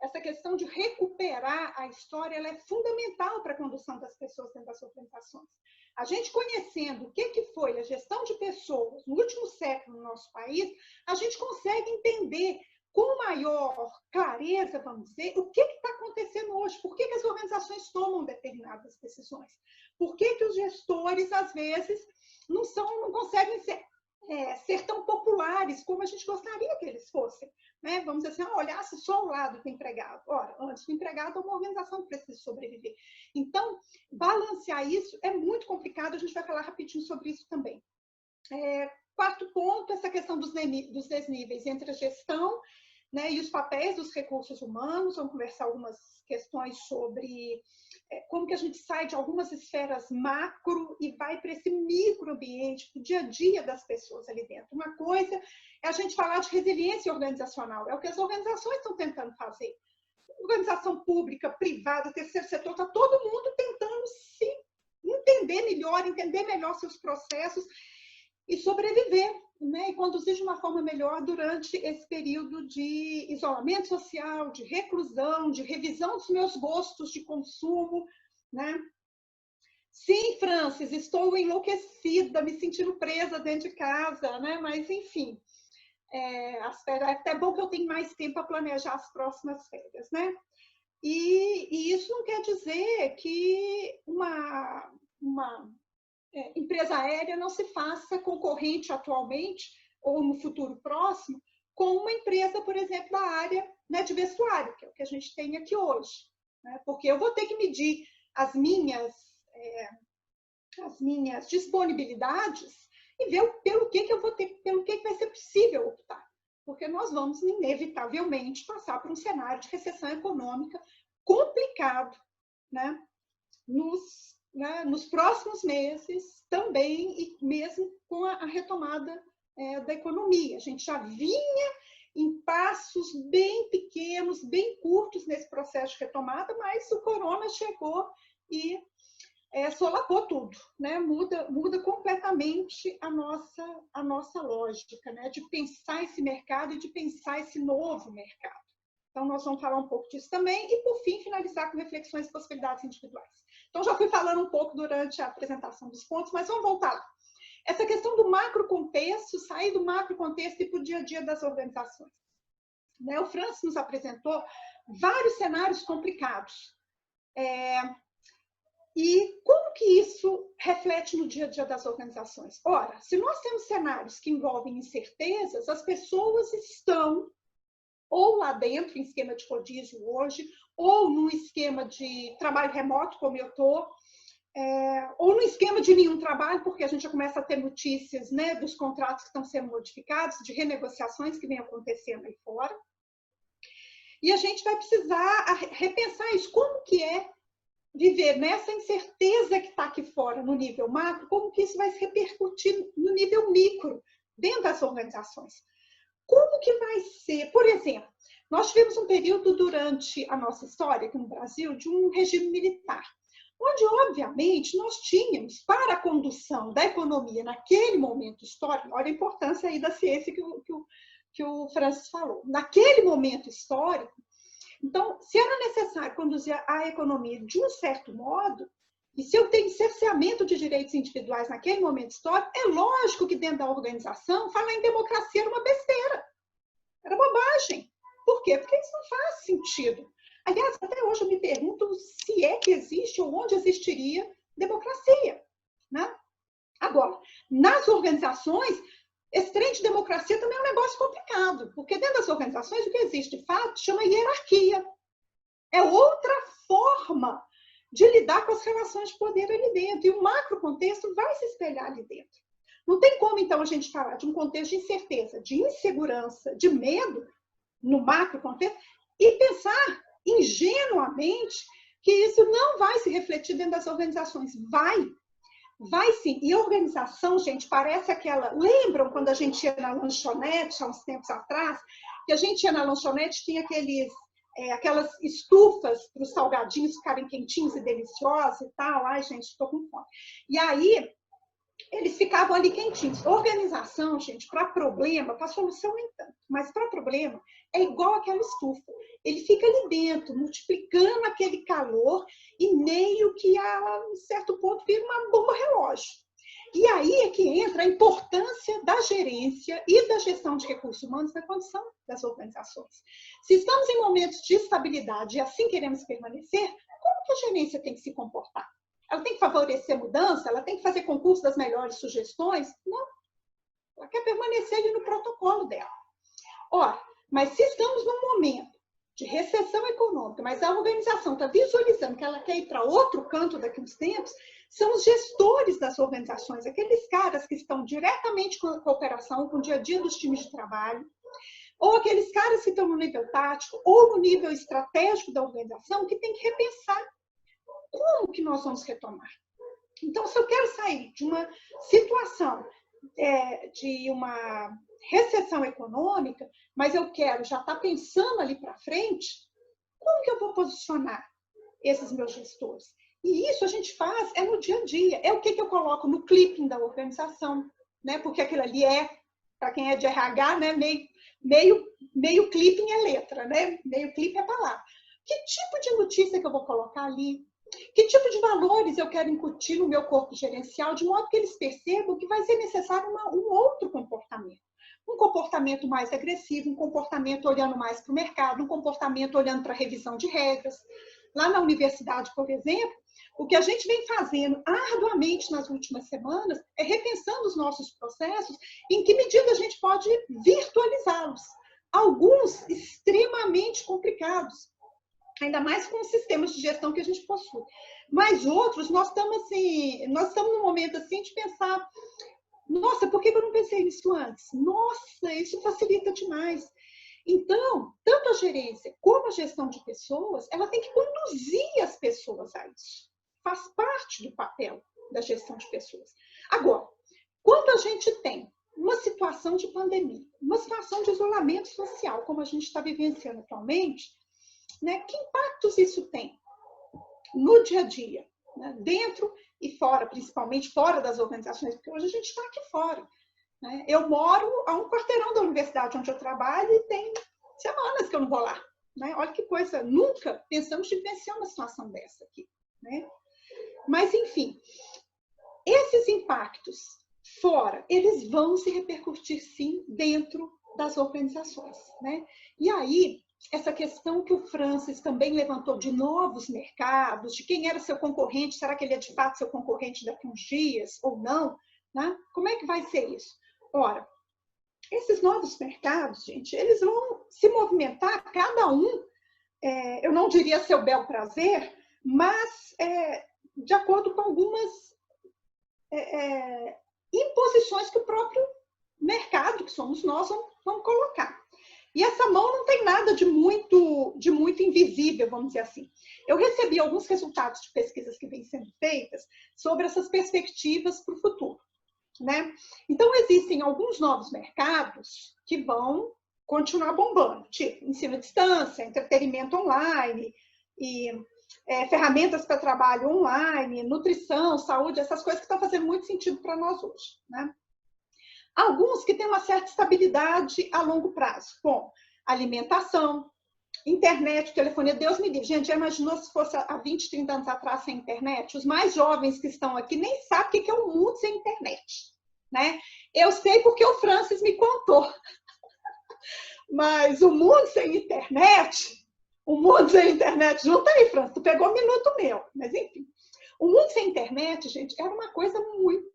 essa questão de recuperar a história, ela é fundamental para a condução das pessoas dentro das organizações. A gente conhecendo o que foi a gestão de pessoas no último século no nosso país, a gente consegue entender com maior clareza, vamos dizer, o que está acontecendo hoje, por que as organizações tomam determinadas decisões, por que os gestores, às vezes, não conseguem ser tão populares como a gente gostaria que eles fossem. Né? Vamos dizer assim, olhasse só o lado do empregado. Ora, antes do empregado é uma organização que precisa sobreviver. Então, balancear isso é muito complicado, a gente vai falar rapidinho sobre isso também. Quarto ponto, essa questão dos desníveis entre a gestão, né, e os papéis dos recursos humanos. Vamos conversar algumas questões sobre como que a gente sai de algumas esferas macro e vai para esse microambiente, para o dia a dia das pessoas ali dentro. Uma coisa é a gente falar de resiliência organizacional, é o que as organizações estão tentando fazer. Organização pública, privada, terceiro setor, está todo mundo tentando se entender melhor seus processos e sobreviver, né, e conduzir de uma forma melhor durante esse período de isolamento social, de reclusão, de revisão dos meus gostos de consumo, né? Sim, Francis, estou enlouquecida, me sentindo presa dentro de casa, né? Mas, enfim, é até bom que eu tenho mais tempo para planejar as próximas férias, né? E isso não quer dizer que uma empresa aérea não se faça concorrente atualmente ou no futuro próximo com uma empresa, por exemplo, da área, né, de vestuário, que é o que a gente tem aqui hoje, né? Porque eu vou ter que medir as minhas disponibilidades e ver pelo que eu vou ter, pelo que vai ser possível optar, porque nós vamos inevitavelmente passar por um cenário de recessão econômica complicado, né, nos próximos meses também, e mesmo com a retomada da economia. A gente já vinha em passos bem pequenos, bem curtos nesse processo de retomada, mas o corona chegou e solapou tudo, né? Muda completamente a nossa lógica, né? De pensar esse mercado e de pensar esse novo mercado. Então, nós vamos falar um pouco disso também e, por fim, finalizar com reflexões e possibilidades individuais. Então, já fui falando um pouco durante a apresentação dos pontos, mas vamos voltar lá. Essa questão do macro contexto, sair do macro contexto e para o dia a dia das organizações. Né? O Francis nos apresentou vários cenários complicados. E como que isso reflete no dia a dia das organizações? Ora, se nós temos cenários que envolvem incertezas, as pessoas estão ou lá dentro, em esquema de rodízio hoje, ou num esquema de trabalho remoto, como eu estou, ou no esquema de nenhum trabalho, porque a gente já começa a ter notícias, né, dos contratos que estão sendo modificados, de renegociações que vem acontecendo aí fora. E a gente vai precisar repensar isso. Como que é viver nessa incerteza que está aqui fora, no nível macro, como que isso vai se repercutir no nível micro, dentro das organizações? Como que vai ser? Por exemplo, nós tivemos um período durante a nossa história aqui no Brasil de um regime militar, onde, obviamente, nós tínhamos, para a condução da economia naquele momento histórico, olha a importância aí da ciência que o Francis falou, naquele momento histórico. Então, se era necessário conduzir a economia de um certo modo, e se eu tenho cerceamento de direitos individuais naquele momento histórico, é lógico que dentro da organização falar em democracia era uma besteira, era bobagem. Por quê? Porque isso não faz sentido. Aliás, até hoje eu me pergunto se é que existe ou onde existiria democracia, né? nas organizações, esse trem de democracia também é um negócio complicado, porque dentro das organizações o que existe de fato chama hierarquia. É outra forma de lidar com as relações de poder ali dentro. E o macro contexto vai se espelhar ali dentro. Não tem como, então, a gente falar de um contexto de incerteza, de insegurança, de medo, no macro contexto, e pensar ingenuamente que isso não vai se refletir dentro das organizações. Vai sim. E a organização, gente, parece aquela... Lembram quando a gente ia na lanchonete, há uns tempos atrás, que a gente ia na lanchonete, tinha aquelas estufas para os salgadinhos ficarem quentinhos e deliciosos e tal. Ai, gente, estou com fome. E aí, eles ficavam ali quentinhos. Organização, gente, para problema, para solução nem tanto, mas para problema é igual aquela estufa. Ele fica ali dentro, multiplicando aquele calor e meio que a um certo ponto vira uma bomba relógio. E aí é que entra a importância da gerência e da gestão de recursos humanos na condição das organizações. Se estamos em momentos de estabilidade e assim queremos permanecer, como que a gerência tem que se comportar? Ela tem que favorecer mudança? Ela tem que fazer concurso das melhores sugestões? Não. Ela quer permanecer ali no protocolo dela. Ora, mas se estamos num momento de recessão econômica, mas a organização está visualizando que ela quer ir para outro canto daqui a uns tempos, são os gestores das organizações, aqueles caras que estão diretamente com a cooperação, com o dia a dia dos times de trabalho, ou aqueles caras que estão no nível tático ou no nível estratégico da organização, que tem que repensar como que nós vamos retomar. Então, se eu quero sair de uma situação de uma recessão econômica, mas eu quero já estar pensando ali para frente, como que eu vou posicionar esses meus gestores? E isso a gente faz no dia a dia. É o que eu coloco no clipping da organização, né? Porque aquilo ali para quem é de RH, né? meio clipping é letra, né? Meio clipping é palavra. Que tipo de notícia que eu vou colocar ali? Que tipo de valores eu quero incutir no meu corpo gerencial, de modo que eles percebam que vai ser necessário um outro comportamento. Um comportamento mais agressivo, um comportamento olhando mais para o mercado, um comportamento olhando para a revisão de regras. Lá na universidade, por exemplo, o que a gente vem fazendo arduamente nas últimas semanas é repensando os nossos processos, em que medida a gente pode virtualizá-los. Alguns extremamente complicados, ainda mais com os sistemas de gestão que a gente possui. Mas outros, nós estamos num momento assim de pensar, nossa, por que eu não pensei nisso antes? Nossa, isso facilita demais. Então, tanto a gerência como a gestão de pessoas, ela tem que conduzir as pessoas a isso. Faz parte do papel da gestão de pessoas. Agora, quando a gente tem uma situação de pandemia, uma situação de isolamento social, como a gente está vivenciando atualmente, né, que impactos isso tem no dia a dia, né, dentro e fora, principalmente fora das organizações, porque hoje a gente está aqui fora. Né? Eu moro a um quarteirão da universidade onde eu trabalho e tem semanas que eu não vou lá. Né? Olha que coisa, nunca pensamos em vivenciar uma situação dessa aqui. Né? Mas, enfim, esses impactos fora, eles vão se repercutir, sim, dentro das organizações. Né? E aí, essa questão que o Francis também levantou de novos mercados, de quem era seu concorrente, será que ele é de fato seu concorrente daqui a uns dias ou não? Né? Como é que vai ser isso? Ora, esses novos mercados, gente, eles vão se movimentar, cada um, eu não diria seu bel prazer, mas de acordo com algumas imposições que o próprio mercado, que somos nós, vamos colocar. E essa mão não tem nada de muito invisível, vamos dizer assim. Eu recebi alguns resultados de pesquisas que vêm sendo feitas sobre essas perspectivas para o futuro. Né? Então, existem alguns novos mercados que vão continuar bombando, tipo ensino à distância, entretenimento online, e ferramentas para trabalho online, nutrição, saúde, essas coisas que estão fazendo muito sentido para nós hoje. Né? Alguns que têm uma certa estabilidade a longo prazo, como alimentação, internet, telefonia. Deus me livre. Gente, já imaginou se fosse há 20, 30 anos atrás sem internet? Os mais jovens que estão aqui nem sabem o que é um mundo sem internet. Né? Eu sei porque o Francis me contou. Mas o mundo sem internet, junta aí, Francis, tu pegou um minuto meu. Mas enfim, o mundo sem internet, gente, era uma coisa muito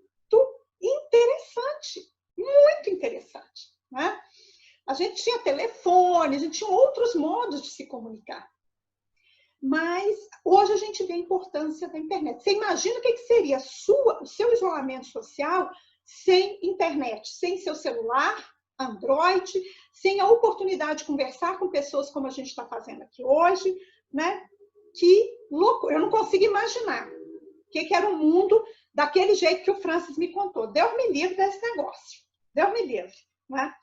interessante, muito interessante, né? A gente tinha telefone, a gente tinha outros modos de se comunicar. Mas hoje a gente vê a importância da internet. Você imagina o que seria o seu isolamento social sem internet, sem seu celular, Android, sem a oportunidade de conversar com pessoas como a gente está fazendo aqui hoje, né? Que louco! Eu não consigo imaginar o que era um mundo daquele jeito que o Francis me contou. Deus me livre desse negócio. Deus me livre, né?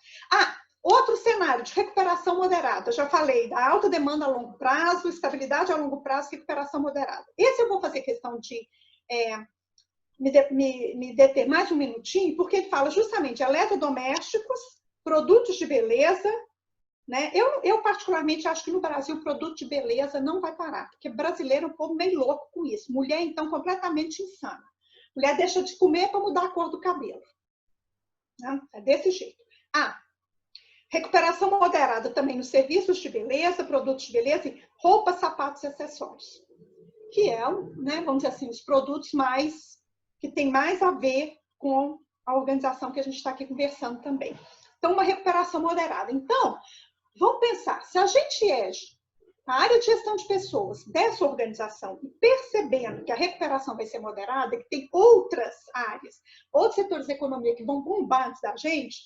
Outro cenário de recuperação moderada, já falei, da alta demanda a longo prazo, estabilidade a longo prazo, recuperação moderada. Esse eu vou fazer questão de me deter mais um minutinho, porque ele fala justamente de eletrodomésticos, produtos de beleza, né? Eu particularmente acho que no Brasil o produto de beleza não vai parar, porque brasileiro é um povo meio louco com isso. Mulher, então, completamente insana. Mulher deixa de comer para mudar a cor do cabelo. Né? É desse jeito. Recuperação moderada também nos serviços de beleza, produtos de beleza, roupas, sapatos e acessórios. Que é, né, vamos dizer assim, os produtos que tem mais a ver com a organização que a gente está aqui conversando também. Então, uma recuperação moderada. Então, vamos pensar, se a gente a área de gestão de pessoas dessa organização e percebendo que a recuperação vai ser moderada, que tem outras áreas, outros setores da economia que vão bombar antes da gente,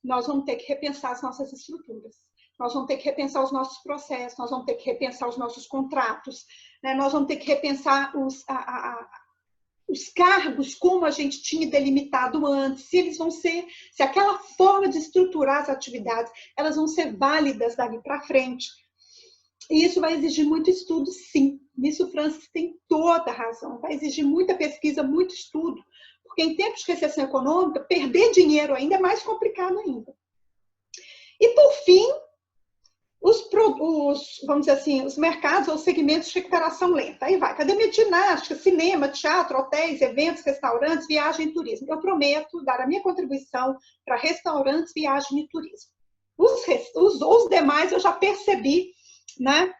nós vamos ter que repensar as nossas estruturas, nós vamos ter que repensar os nossos processos, nós vamos ter que repensar os nossos contratos, né? Nós vamos ter que repensar os cargos como a gente tinha delimitado antes, se aquela forma de estruturar as atividades, elas vão ser válidas dali para frente. E isso vai exigir muito estudo, sim. Nisso o Francis tem toda a razão. Vai exigir muita pesquisa, muito estudo. Porque em tempos de recessão econômica, perder dinheiro ainda é mais complicado ainda. E, por fim, vamos dizer assim, os mercados ou segmentos de recuperação lenta. Aí vai, academia de ginástica, cinema, teatro, hotéis, eventos, restaurantes, viagem e turismo. Eu prometo dar a minha contribuição para restaurantes, viagem e turismo. Os demais eu já percebi, né,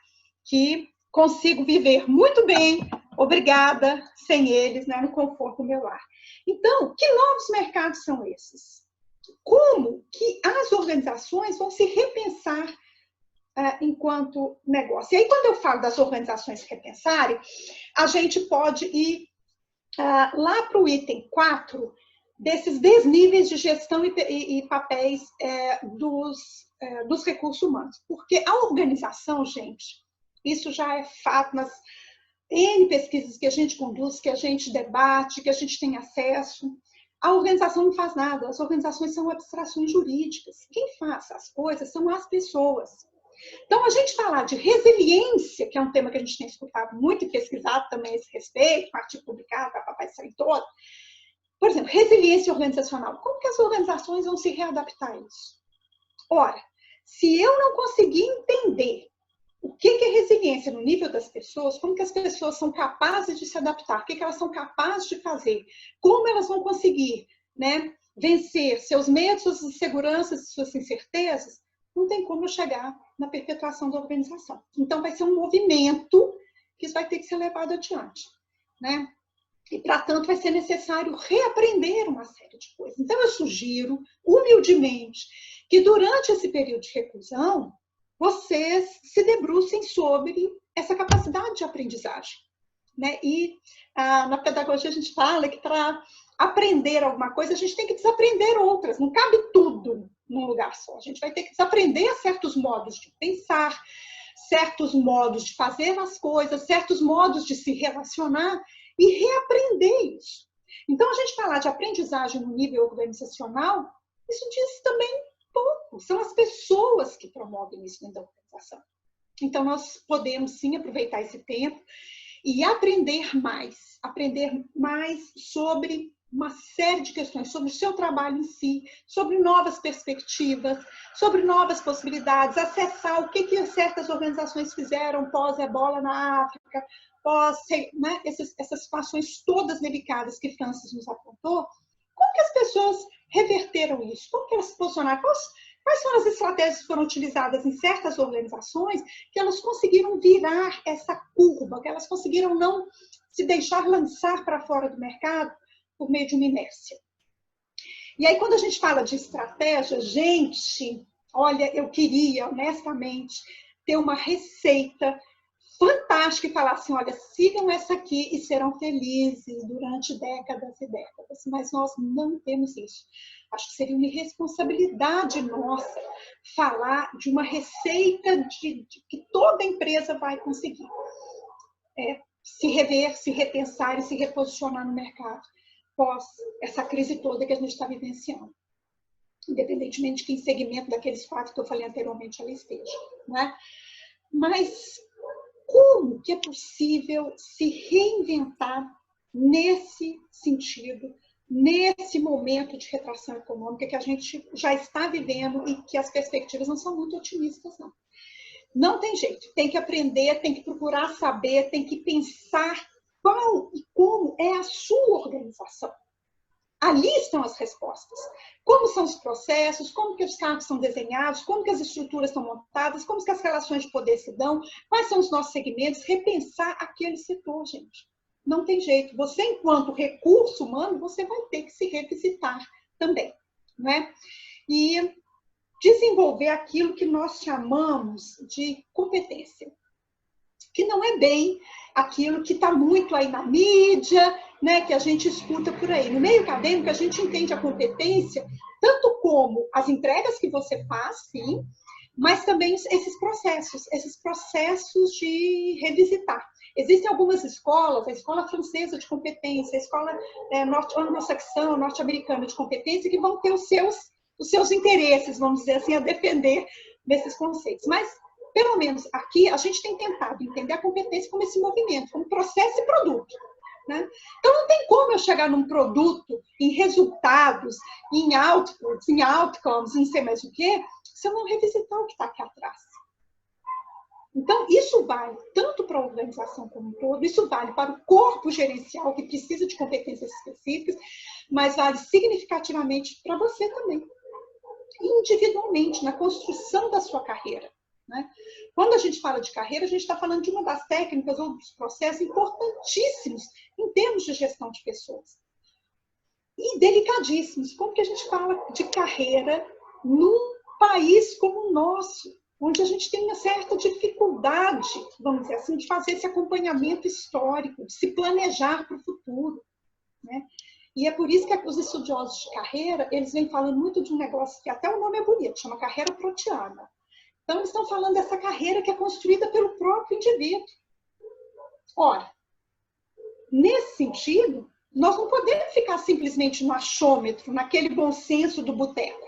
que consigo viver muito bem, obrigada, sem eles, né, no conforto do meu lar. Então, que novos mercados são esses? Como que as organizações vão se repensar enquanto negócio? E aí, quando eu falo das organizações repensarem, a gente pode ir lá para o item 4, desses desníveis de gestão e papéis dos recursos humanos. Porque a organização, gente, isso já é fato nas N pesquisas que a gente conduz, que a gente debate, que a gente tem acesso. A organização não faz nada, as organizações são abstrações jurídicas. Quem faz as coisas são as pessoas. Então, a gente falar de resiliência, que é um tema que a gente tem escutado muito e pesquisado também a esse respeito, artigo publicado, papai sair todo. Por exemplo, resiliência organizacional. Como que as organizações vão se readaptar a isso? Ora, se eu não conseguir entender o que é resiliência no nível das pessoas, como que as pessoas são capazes de se adaptar, o que elas são capazes de fazer, como elas vão conseguir, né, vencer seus medos, suas inseguranças, suas incertezas, não tem como eu chegar na perpetuação da organização. Então, vai ser um movimento que isso vai ter que ser levado adiante, né? E, para tanto, vai ser necessário reaprender uma série de coisas. Então, eu sugiro, humildemente, que durante esse período de reclusão, vocês se debrucem sobre essa capacidade de aprendizagem, né? E na pedagogia a gente fala que para aprender alguma coisa, a gente tem que desaprender outras, não cabe tudo num lugar só. A gente vai ter que desaprender certos modos de pensar, certos modos de fazer as coisas, certos modos de se relacionar e reaprender isso. Então, a gente falar de aprendizagem no nível organizacional, isso diz também pouco. São as pessoas que promovem isso dentro da organização. Então, nós podemos, sim, aproveitar esse tempo e aprender mais sobre uma série de questões, sobre o seu trabalho em si, sobre novas perspectivas, sobre novas possibilidades, acessar o que certas organizações fizeram pós-ebola na África, né, essas situações todas delicadas que Francis nos apontou. Como que as pessoas reverteram isso? Como que elas se posicionaram? Quais foram as estratégias que foram utilizadas em certas organizações que elas conseguiram virar essa curva, que elas conseguiram não se deixar lançar para fora do mercado por meio de uma inércia? E aí, quando a gente fala de estratégia, gente, olha, eu queria, honestamente, ter uma receita fantástica e falar assim, olha, sigam essa aqui e serão felizes durante décadas e décadas. Mas nós não temos isso. Acho que seria uma irresponsabilidade nossa falar de uma receita que toda empresa vai conseguir se rever, se repensar e se reposicionar no mercado pós essa crise toda que a gente está vivenciando, independentemente de que segmento daqueles quatro que eu falei anteriormente ela esteja, né? Mas como que é possível se reinventar nesse sentido, nesse momento de retração econômica que a gente já está vivendo e que as perspectivas não são muito otimistas, não? Não tem jeito, tem que aprender, tem que procurar saber, tem que pensar qual e como é a sua organização. Ali estão as respostas. Como são os processos, como que os cargos são desenhados, como que as estruturas estão montadas, como que as relações de poder se dão, quais são os nossos segmentos, repensar aquele setor, gente. Não tem jeito. Você, enquanto recurso humano, você vai ter que se revisitar também, né? E desenvolver aquilo que nós chamamos de competência, que não é bem aquilo que está muito aí na mídia, né, que a gente escuta por aí. No meio acadêmico, a gente entende a competência tanto como as entregas que você faz, sim, mas também esses processos de revisitar. Existem algumas escolas, a escola francesa de competência, a escola anglo-saxã, norte-americana de competência, que vão ter os seus interesses, vamos dizer assim, a defender desses conceitos. Mas, pelo menos aqui, a gente tem tentado entender a competência como esse movimento, como processo e produto, né? Então, não tem como eu chegar num produto, em resultados, em outputs, em outcomes, não sei mais o quê, se eu não revisitar o que está aqui atrás. Então, isso vale tanto para a organização como um todo, isso vale para o corpo gerencial, que precisa de competências específicas, mas vale significativamente para você também, individualmente, na construção da sua carreira, né? Quando a gente fala de carreira, a gente está falando de uma das técnicas ou dos processos importantíssimos em termos de gestão de pessoas. E delicadíssimos. Como que a gente fala de carreira num país como o nosso, onde a gente tem uma certa dificuldade, vamos dizer assim, de fazer esse acompanhamento histórico, de se planejar para o futuro, né? E é por isso que os estudiosos de carreira, eles vêm falando muito de um negócio que até o nome é bonito, chama carreira proteana. Então, eles estão falando dessa carreira que é construída pelo próprio indivíduo. Ora, nesse sentido, nós não podemos ficar simplesmente no achômetro, naquele bom senso do boteco.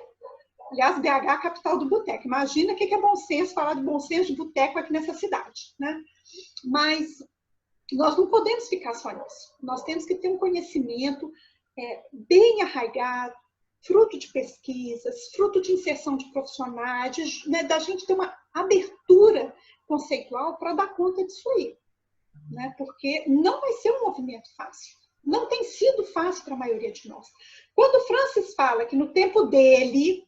Aliás, BH é a capital do boteco. Imagina o que é bom senso, falar de bom senso de boteco aqui nessa cidade, né? Mas nós não podemos ficar só nisso. Nós temos que ter um conhecimento bem arraigado, fruto de pesquisas, fruto de inserção de profissionais, né, da gente ter uma abertura conceitual para dar conta disso aí, né? Porque não vai ser um movimento fácil. Não tem sido fácil para a maioria de nós. Quando o Francis fala que no tempo dele,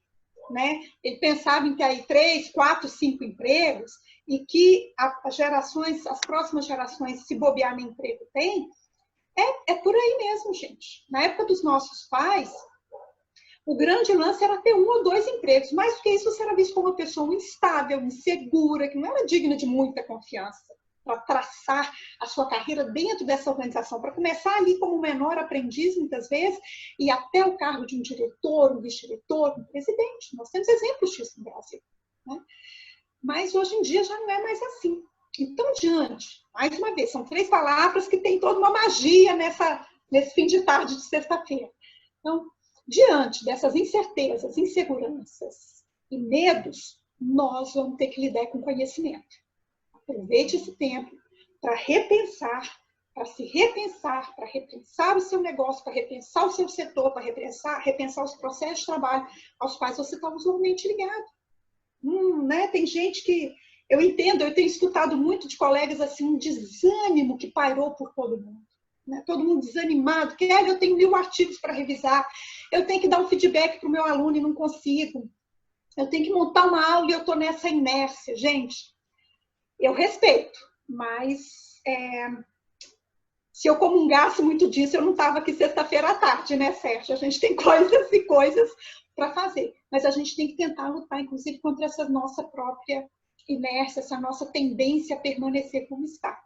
né, ele pensava em ter aí 3, 4, 5 empregos e que as próximas gerações, se bobear no emprego, tem, é por aí mesmo, gente. Na época dos nossos pais, o grande lance era ter 1 ou 2 empregos. Mais do que isso, você era visto como uma pessoa instável, insegura, que não era digna de muita confiança para traçar a sua carreira dentro dessa organização, para começar ali como menor aprendiz, muitas vezes, e até o cargo de um diretor, um vice-diretor, um presidente. Nós temos exemplos disso no Brasil, né? Mas hoje em dia já não é mais assim. Então, mais uma vez, são 3 palavras que têm toda uma magia nesse fim de tarde de sexta-feira. Então, diante dessas incertezas, inseguranças e medos, nós vamos ter que lidar com conhecimento. Aproveite esse tempo para repensar, para se repensar, para repensar o seu negócio, para repensar o seu setor, para repensar os processos de trabalho aos quais você está usualmente ligado. Né? Tem gente que, eu entendo, eu tenho escutado muito de colegas assim, um desânimo que pairou por todo mundo. Né? Todo mundo desanimado, que eu tenho 1000 artigos para revisar, eu tenho que dar um feedback para o meu aluno e não consigo, eu tenho que montar uma aula e eu estou nessa inércia. Gente, eu respeito, mas Se eu comungasse muito disso, eu não estava aqui sexta-feira à tarde, né, Sérgio? A gente tem coisas e coisas para fazer, mas a gente tem que tentar lutar, inclusive, contra essa nossa própria inércia, essa nossa tendência a permanecer como está.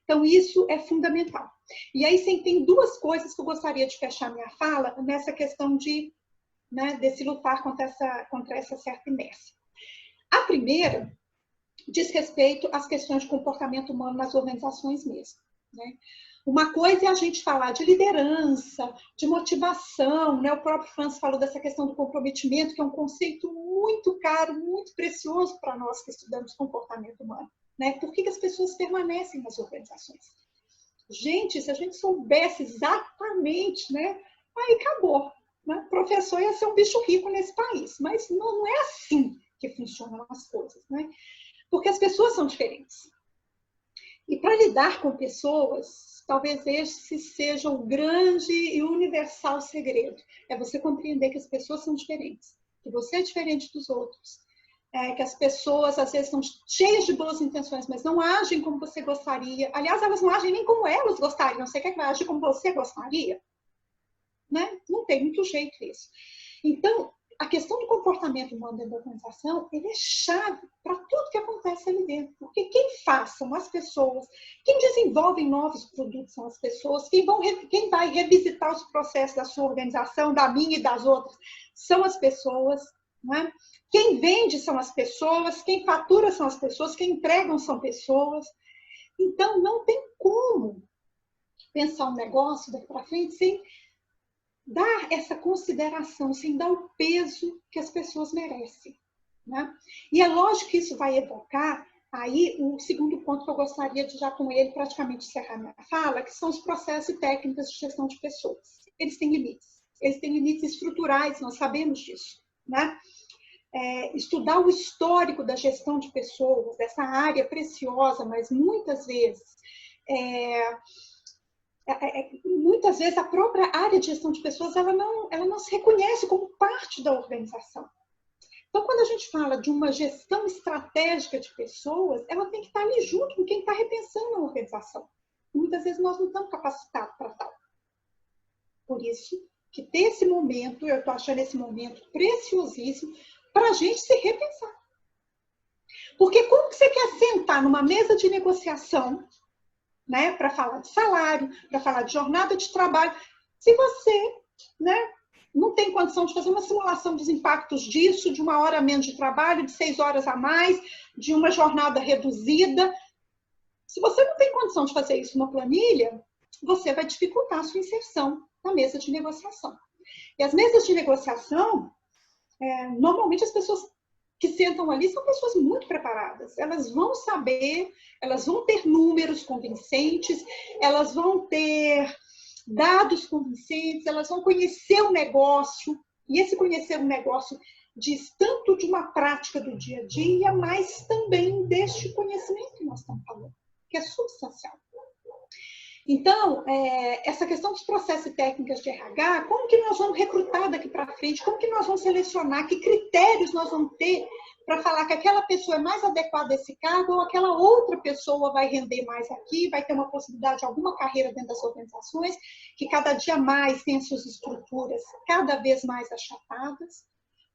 Então, isso é fundamental. E aí, sim, tem duas coisas que eu gostaria de fechar minha fala nessa questão de, né, desse lutar contra essa certa inércia. A primeira diz respeito às questões de comportamento humano nas organizações mesmo, né? Uma coisa é a gente falar de liderança, de motivação, né? O próprio Franz falou dessa questão do comprometimento, que é um conceito muito caro, muito precioso para nós que estudamos comportamento humano, né? Por que as pessoas permanecem nas organizações? Gente, se a gente soubesse exatamente, né? Aí acabou, né? O professor ia ser um bicho rico nesse país, mas não é assim que funcionam as coisas, né? Porque as pessoas são diferentes. E para lidar com pessoas, talvez esse seja o grande e universal segredo. É você compreender que as pessoas são diferentes, que você é diferente dos outros, que as pessoas às vezes são cheias de boas intenções, mas não agem como você gostaria. Aliás, elas não agem nem como elas gostariam. Você quer que ela age como você gostaria? Né? Não tem muito jeito isso. Então, a questão do comportamento humano dentro da organização, ele é chave para tudo que acontece ali dentro. Porque quem faz são as pessoas, quem desenvolve novos produtos são as pessoas, quem vai revisitar os processos da sua organização, da minha e das outras, são as pessoas. Não é? Quem vende são as pessoas, quem fatura são as pessoas, quem entregam são pessoas. Então, não tem como pensar um negócio daqui para frente sem dar essa consideração, sem dar o peso que as pessoas merecem. Né? E é lógico que isso vai evocar aí o segundo ponto que eu gostaria de já com ele praticamente encerrar minha fala, que são os processos e técnicas de gestão de pessoas. Eles têm limites estruturais, nós sabemos disso. Né? Estudar o histórico da gestão de pessoas, dessa área preciosa, mas muitas vezes a própria área de gestão de pessoas ela não se reconhece como parte da organização. Então, quando a gente fala de uma gestão estratégica de pessoas, ela tem que estar ali junto com quem está repensando a organização. E muitas vezes nós não estamos capacitados para tal. Por isso que ter esse momento, eu estou achando esse momento preciosíssimo para a gente se repensar. Porque como que você quer sentar numa mesa de negociação, né, para falar de salário, para falar de jornada de trabalho, se você, né, não tem condição de fazer uma simulação dos impactos disso, de 1 hora a menos de trabalho, de 6 horas a mais, de uma jornada reduzida. Se você não tem condição de fazer isso numa planilha, você vai dificultar a sua inserção na mesa de negociação. E as mesas de negociação, normalmente as pessoas que sentam ali são pessoas muito preparadas. Elas vão saber, elas vão ter números convincentes, elas vão ter dados convincentes, elas vão conhecer o negócio. E esse conhecer o negócio diz tanto de uma prática do dia a dia, mas também deste conhecimento que nós estamos falando, que é substancial. Então, essa questão dos processos e técnicas de RH, como que nós vamos recrutar daqui para frente? Como que nós vamos selecionar? Que critérios nós vamos ter para falar que aquela pessoa é mais adequada a esse cargo ou aquela outra pessoa vai render mais aqui, vai ter uma possibilidade de alguma carreira dentro das organizações, que cada dia mais tem suas estruturas cada vez mais achatadas?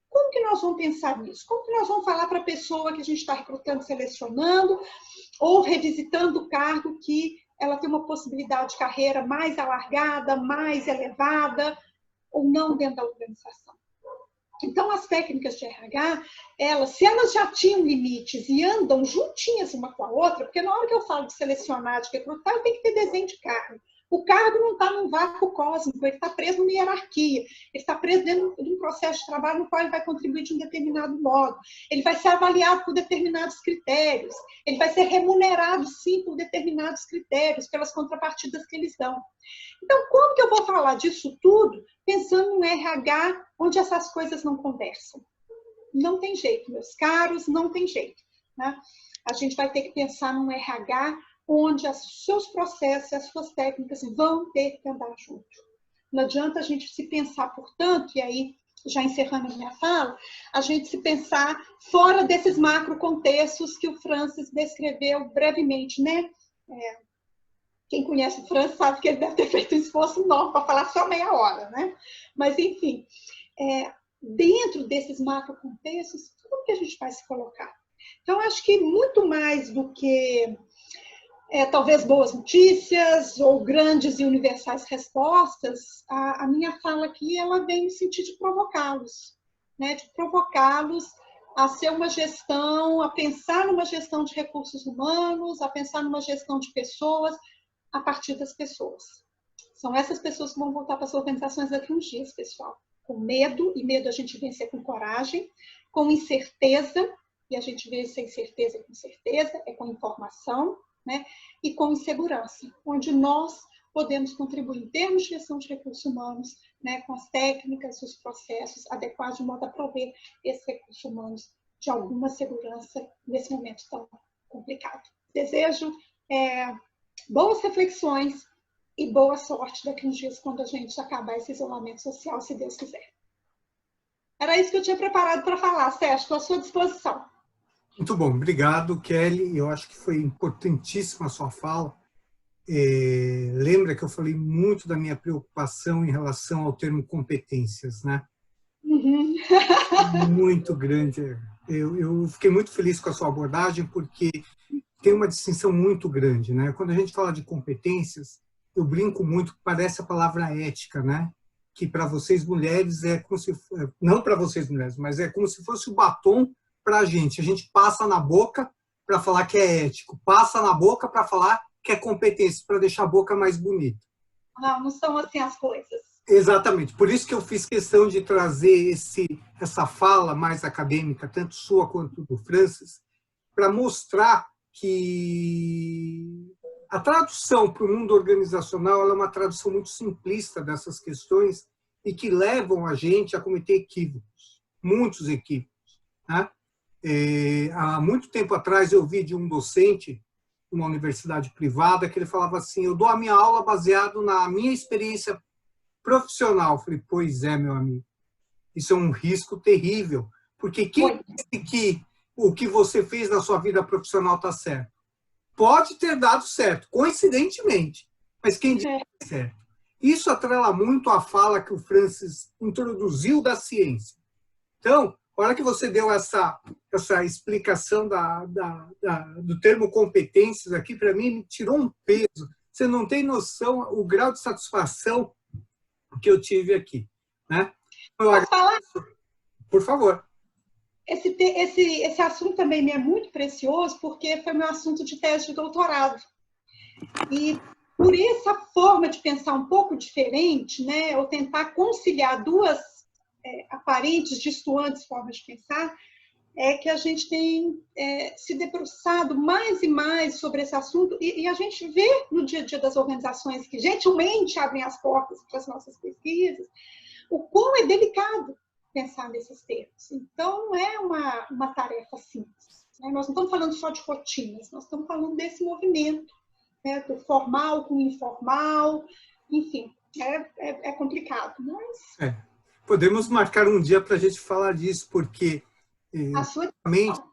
Como que nós vamos pensar nisso? Como que nós vamos falar para a pessoa que a gente está recrutando, selecionando ou revisitando o cargo que ela tem uma possibilidade de carreira mais alargada, mais elevada, ou não dentro da organização? Então, as técnicas de RH, se elas já tinham limites e andam juntinhas uma com a outra, porque na hora que eu falo de selecionar, de recrutar, eu tenho que ter desenho de cargo. O cargo não está num vácuo cósmico, ele está preso numa hierarquia, ele está preso dentro de um processo de trabalho no qual ele vai contribuir de um determinado modo, ele vai ser avaliado por determinados critérios, ele vai ser remunerado, sim, por determinados critérios, pelas contrapartidas que eles dão. Então, como que eu vou falar disso tudo pensando no RH onde essas coisas não conversam? Não tem jeito, meus caros, não tem jeito. Né? A gente vai ter que pensar num RH onde os seus processos e as suas técnicas vão ter que andar junto. Não adianta a gente se pensar, portanto, e aí, já encerrando a minha fala, a gente se pensar fora desses macro contextos que o Francis descreveu brevemente, né? Quem conhece o Francis sabe que ele deve ter feito um esforço enorme para falar só meia hora, né? Mas, enfim, dentro desses macrocontextos, como que a gente vai se colocar? Então, acho que muito mais do que talvez boas notícias ou grandes e universais respostas, a minha fala aqui ela vem no sentido de provocá-los, né? De provocá-los a ser uma gestão, a pensar numa gestão de recursos humanos, a pensar numa gestão de pessoas, a partir das pessoas. São essas pessoas que vão voltar para as organizações daqui a uns dias, pessoal. Com medo, e medo a gente vence com coragem, com incerteza, e a gente vence a incerteza com certeza, com informação, né? E com insegurança, onde nós podemos contribuir em termos de gestão de recursos humanos, né? Com as técnicas, os processos adequados, de modo a prover esses recursos humanos de alguma segurança nesse momento tão complicado. Desejo boas reflexões e boa sorte daqui a uns dias, quando a gente acabar esse isolamento social, se Deus quiser. Era isso que eu tinha preparado para falar, Sérgio, estou à sua disposição. Muito bom, obrigado, Kelly. Eu acho que foi importantíssima a sua fala. Lembra que eu falei muito da minha preocupação em relação ao termo competências, né? Uhum. Muito grande. Eu fiquei muito feliz com a sua abordagem, porque tem uma distinção muito grande, né? Quando a gente fala de competências, eu brinco muito, parece a palavra ética, né? Que para vocês mulheres como se, não para vocês mulheres, mas é como se fosse o batom para a gente passa na boca para falar que é ético, passa na boca para falar que é competência, para deixar a boca mais bonita. Não são assim as coisas. Exatamente, por isso que eu fiz questão de trazer essa fala mais acadêmica, tanto sua quanto do Francis, para mostrar que a tradução para o mundo organizacional ela é uma tradução muito simplista dessas questões e que levam a gente a cometer equívocos, muitos equívocos, né? Há muito tempo atrás eu vi de um docente numa universidade privada que ele falava assim: eu dou a minha aula baseado na minha experiência profissional. Eu falei, pois é, meu amigo, isso é um risco terrível, porque quem disse que o que você fez na sua vida profissional está certo? Pode ter dado certo, coincidentemente, mas quem disse que é certo? Isso atrela muito à fala que o Francis introduziu da ciência. Então, a hora que você deu essa explicação do termo competências aqui, para mim, me tirou um peso. Você não tem noção o grau de satisfação que eu tive aqui, né? Posso falar? Por favor. Esse assunto também me é muito precioso, porque foi meu assunto de tese de doutorado. E por essa forma de pensar um pouco diferente, né, ou tentar conciliar duas aparentes, distoantes formas de pensar, é que a gente tem se debruçado mais e mais sobre esse assunto, e a gente vê no dia a dia das organizações que gentilmente abrem as portas para as nossas pesquisas, o quão é delicado pensar nesses termos. Então, não é uma tarefa simples, né? Nós não estamos falando só de rotinas, nós estamos falando desse movimento, né, do formal com o informal, enfim, é complicado, mas... Podemos marcar um dia para a gente falar disso, porque,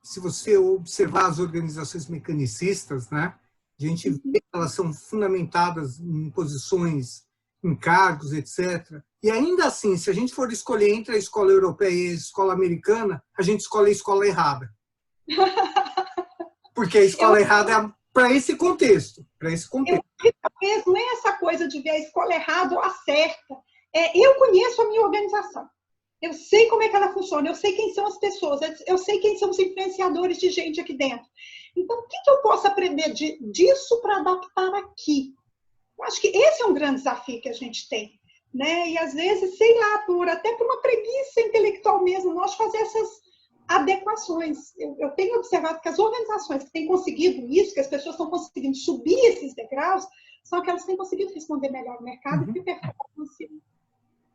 se você observar as organizações mecanicistas, né, a gente vê que elas são fundamentadas em posições, em cargos, etc. E ainda assim, se a gente for escolher entre a escola europeia e a escola americana, a gente escolhe a escola errada. Porque a escola errada é para esse contexto. Talvez não é essa coisa de ver a escola errada ou a certa. Eu conheço a minha organização. Eu sei como é que ela funciona, eu sei quem são as pessoas, eu sei quem são os influenciadores de gente aqui dentro. Então, o que eu posso aprender disso para adaptar aqui? Eu acho que esse é um grande desafio que a gente tem, né? E às vezes, sei lá, até por uma preguiça intelectual mesmo, nós fazer essas adequações. Eu tenho observado que as organizações que têm conseguido isso, que as pessoas estão conseguindo subir esses degraus, são aquelas que têm conseguido responder melhor no mercado e ter performance,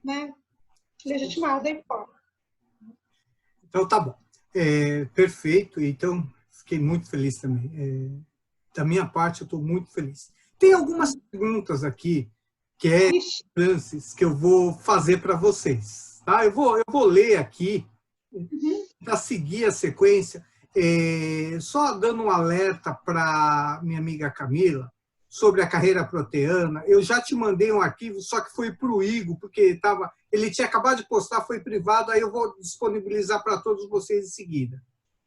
né, legitimada aí fora. Então, tá bom. Perfeito. Então, fiquei muito feliz também. Da minha parte, eu estou muito feliz. Tem algumas perguntas aqui, Francis, que eu vou fazer para vocês. Tá? Eu vou ler aqui, para seguir a sequência. Só dando um alerta para minha amiga Camila, sobre a carreira proteana. Eu já te mandei um arquivo, só que foi para o Igor, porque ele tinha acabado de postar, foi privado, aí eu vou disponibilizar para todos vocês em seguida.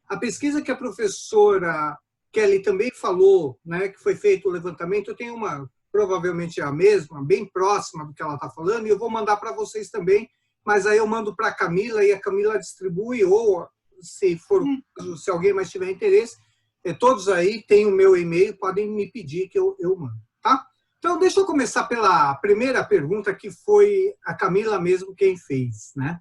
A pesquisa que a professora Kelly também falou, né, que foi feito o levantamento, eu tenho uma, provavelmente a mesma, bem próxima do que ela está falando, e eu vou mandar para vocês também, mas aí eu mando para a Camila, e a Camila distribui, ou, se for o caso, se alguém mais tiver interesse, todos aí têm o meu e-mail, podem me pedir que eu mando, tá? Então, deixa eu começar pela primeira pergunta, que foi a Camila mesmo quem fez, né?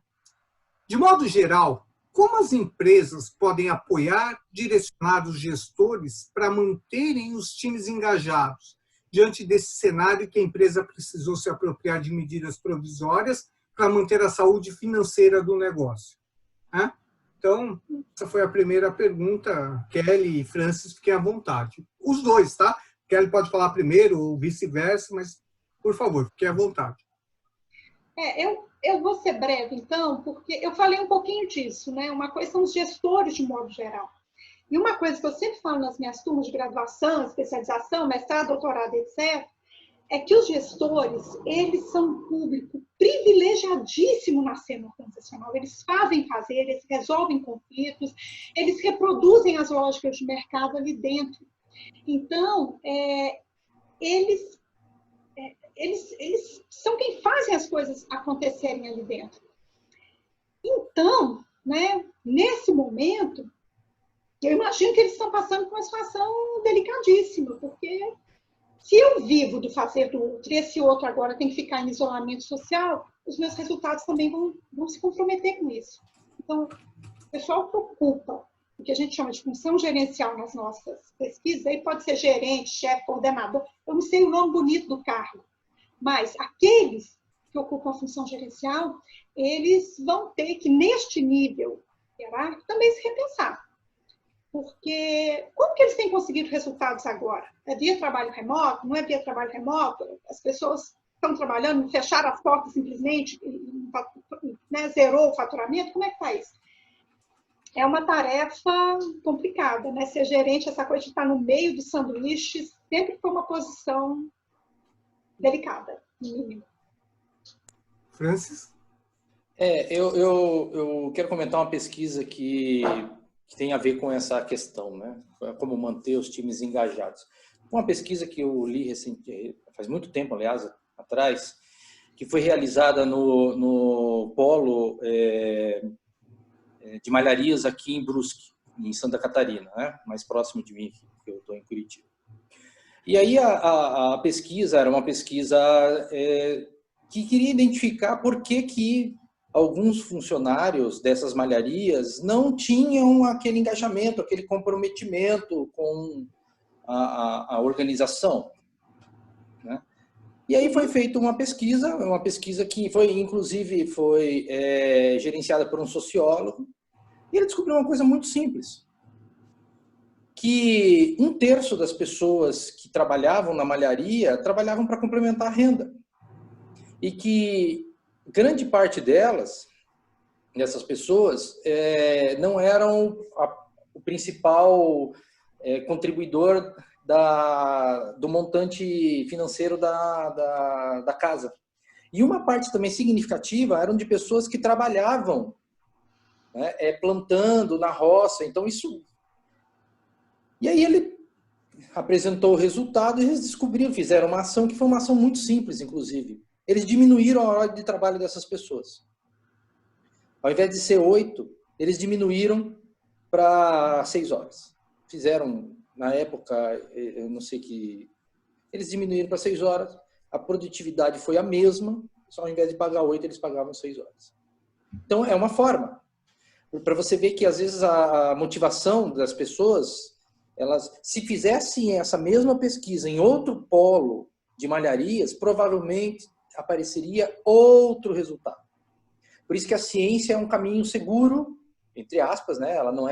De modo geral, como as empresas podem apoiar, direcionar os gestores para manterem os times engajados diante desse cenário que a empresa precisou se apropriar de medidas provisórias para manter a saúde financeira do negócio, né? Então, essa foi a primeira pergunta. Kelly e Francis, fiquem à vontade. Os dois, tá? Kelly pode falar primeiro ou vice-versa, mas, por favor, fiquem à vontade. Eu vou ser breve, então, porque eu falei um pouquinho disso, né? Uma coisa são os gestores, de modo geral. E uma coisa que eu sempre falo nas minhas turmas de graduação, especialização, mestrado, doutorado, etc., é que os gestores, eles são um público privilegiadíssimo na cena organizacional. Eles fazem fazer, eles resolvem conflitos, eles reproduzem as lógicas de mercado ali dentro. Então, eles são quem fazem as coisas acontecerem ali dentro. Então, né, nesse momento, eu imagino que eles estão passando por uma situação delicadíssima, porque se eu vivo do fazer do outro e esse outro agora tem que ficar em isolamento social, os meus resultados também vão se comprometer com isso. Então, o pessoal que ocupa o que a gente chama de função gerencial nas nossas pesquisas, aí pode ser gerente, chefe, coordenador, eu não sei o nome bonito do cargo, mas aqueles que ocupam a função gerencial, eles vão ter que, neste nível hierárquico, também se repensar. Porque como que eles têm conseguido resultados agora? É via trabalho remoto? Não é via trabalho remoto? As pessoas estão trabalhando, fecharam as portas simplesmente, né, zerou o faturamento? Como é que está isso? É uma tarefa complicada, né? Ser gerente, essa coisa de estar no meio do sanduíche, sempre foi uma posição delicada, no mínimo. Francis? Eu quero comentar uma pesquisa que tem a ver com essa questão, né? Como manter os times engajados. Uma pesquisa que eu li recentemente, faz muito tempo, aliás, atrás, que foi realizada no polo de malharias aqui em Brusque, em Santa Catarina, né? Mais próximo de mim, que eu estou em Curitiba. E aí a pesquisa era uma pesquisa que queria identificar por que alguns funcionários dessas malharias não tinham aquele engajamento, aquele comprometimento com a organização, né? E aí foi feita uma pesquisa que inclusive foi gerenciada por um sociólogo, e ele descobriu uma coisa muito simples, que 1/3 das pessoas que trabalhavam na malharia trabalhavam para complementar a renda, e que grande parte dessas pessoas, não eram o principal contribuidor do montante financeiro da casa. E uma parte também significativa eram de pessoas que trabalhavam, né, plantando na roça. Então, isso... E aí ele apresentou o resultado e eles descobriram, fizeram uma ação que foi uma ação muito simples, inclusive. Eles diminuíram a hora de trabalho dessas pessoas. Ao invés de ser 8, eles diminuíram para 6 horas. Fizeram, na época, eu não sei que... Eles diminuíram para 6 horas, a produtividade foi a mesma, só ao invés de pagar 8, eles pagavam 6 horas. Então, é uma forma. Para você ver que, às vezes, a motivação das pessoas, elas, se fizessem essa mesma pesquisa em outro polo de malharias, provavelmente apareceria outro resultado. Por isso que a ciência é um caminho seguro, entre aspas, né? Ela não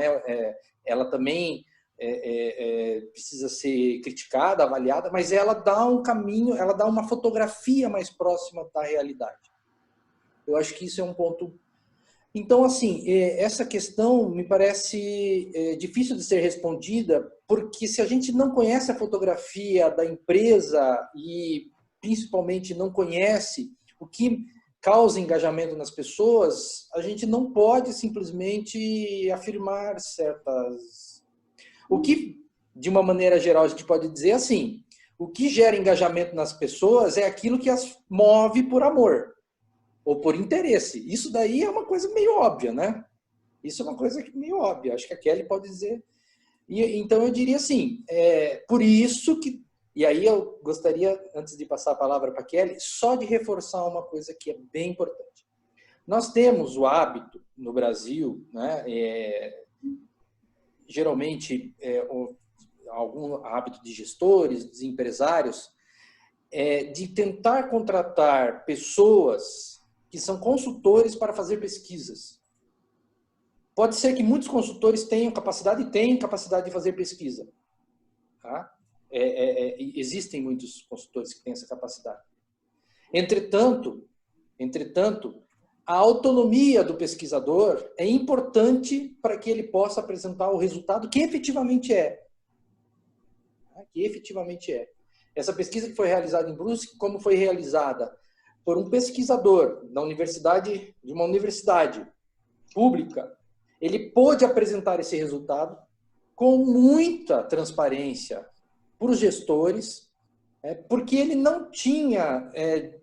ela também precisa ser criticada, avaliada, mas ela dá um caminho, ela dá uma fotografia mais próxima da realidade. Eu acho que isso é um ponto Então, assim, essa questão me parece difícil de ser respondida, porque se a gente não conhece a fotografia da empresa e principalmente não conhece o que causa engajamento nas pessoas, a gente não pode simplesmente afirmar certas... O que, de uma maneira geral, a gente pode dizer assim, o que gera engajamento nas pessoas é aquilo que as move por amor ou por interesse. Isso daí é uma coisa meio óbvia, né? Isso é uma coisa meio óbvia. Acho que a Kelly pode dizer. Então, eu diria assim, por isso que... E aí eu gostaria, antes de passar a palavra para a Kelly, só de reforçar uma coisa que é bem importante. Nós temos o hábito no Brasil, né, geralmente algum hábito de gestores, de empresários, de tentar contratar pessoas que são consultores para fazer pesquisas. Pode ser que muitos consultores tenham capacidade de fazer pesquisa. Tá? Existem muitos consultores que têm essa capacidade. Entretanto, a autonomia do pesquisador é importante para que ele possa apresentar o resultado que efetivamente é. Que efetivamente é. Essa pesquisa que foi realizada em Brusque, como foi realizada por um pesquisador de uma universidade pública, ele pôde apresentar esse resultado com muita transparência para os gestores, porque ele não tinha,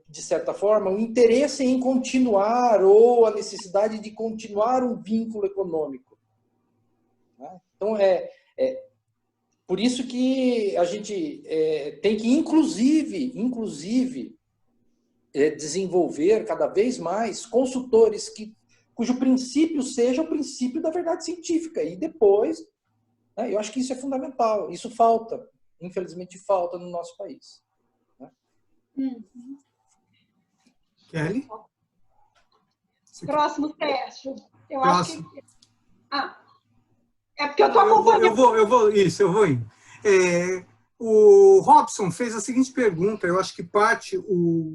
de certa forma, o interesse em continuar ou a necessidade de continuar um vínculo econômico. Então, por isso que a gente tem que, inclusive, desenvolver cada vez mais consultores cujo princípio seja o princípio da verdade científica. E depois, eu acho que isso é fundamental. Isso falta, infelizmente falta no nosso país. Kelly? Próximo, Sérgio. Próximo. Acho que... é porque eu estou acompanhando. Eu vou indo. O Robson fez a seguinte pergunta, eu acho que parte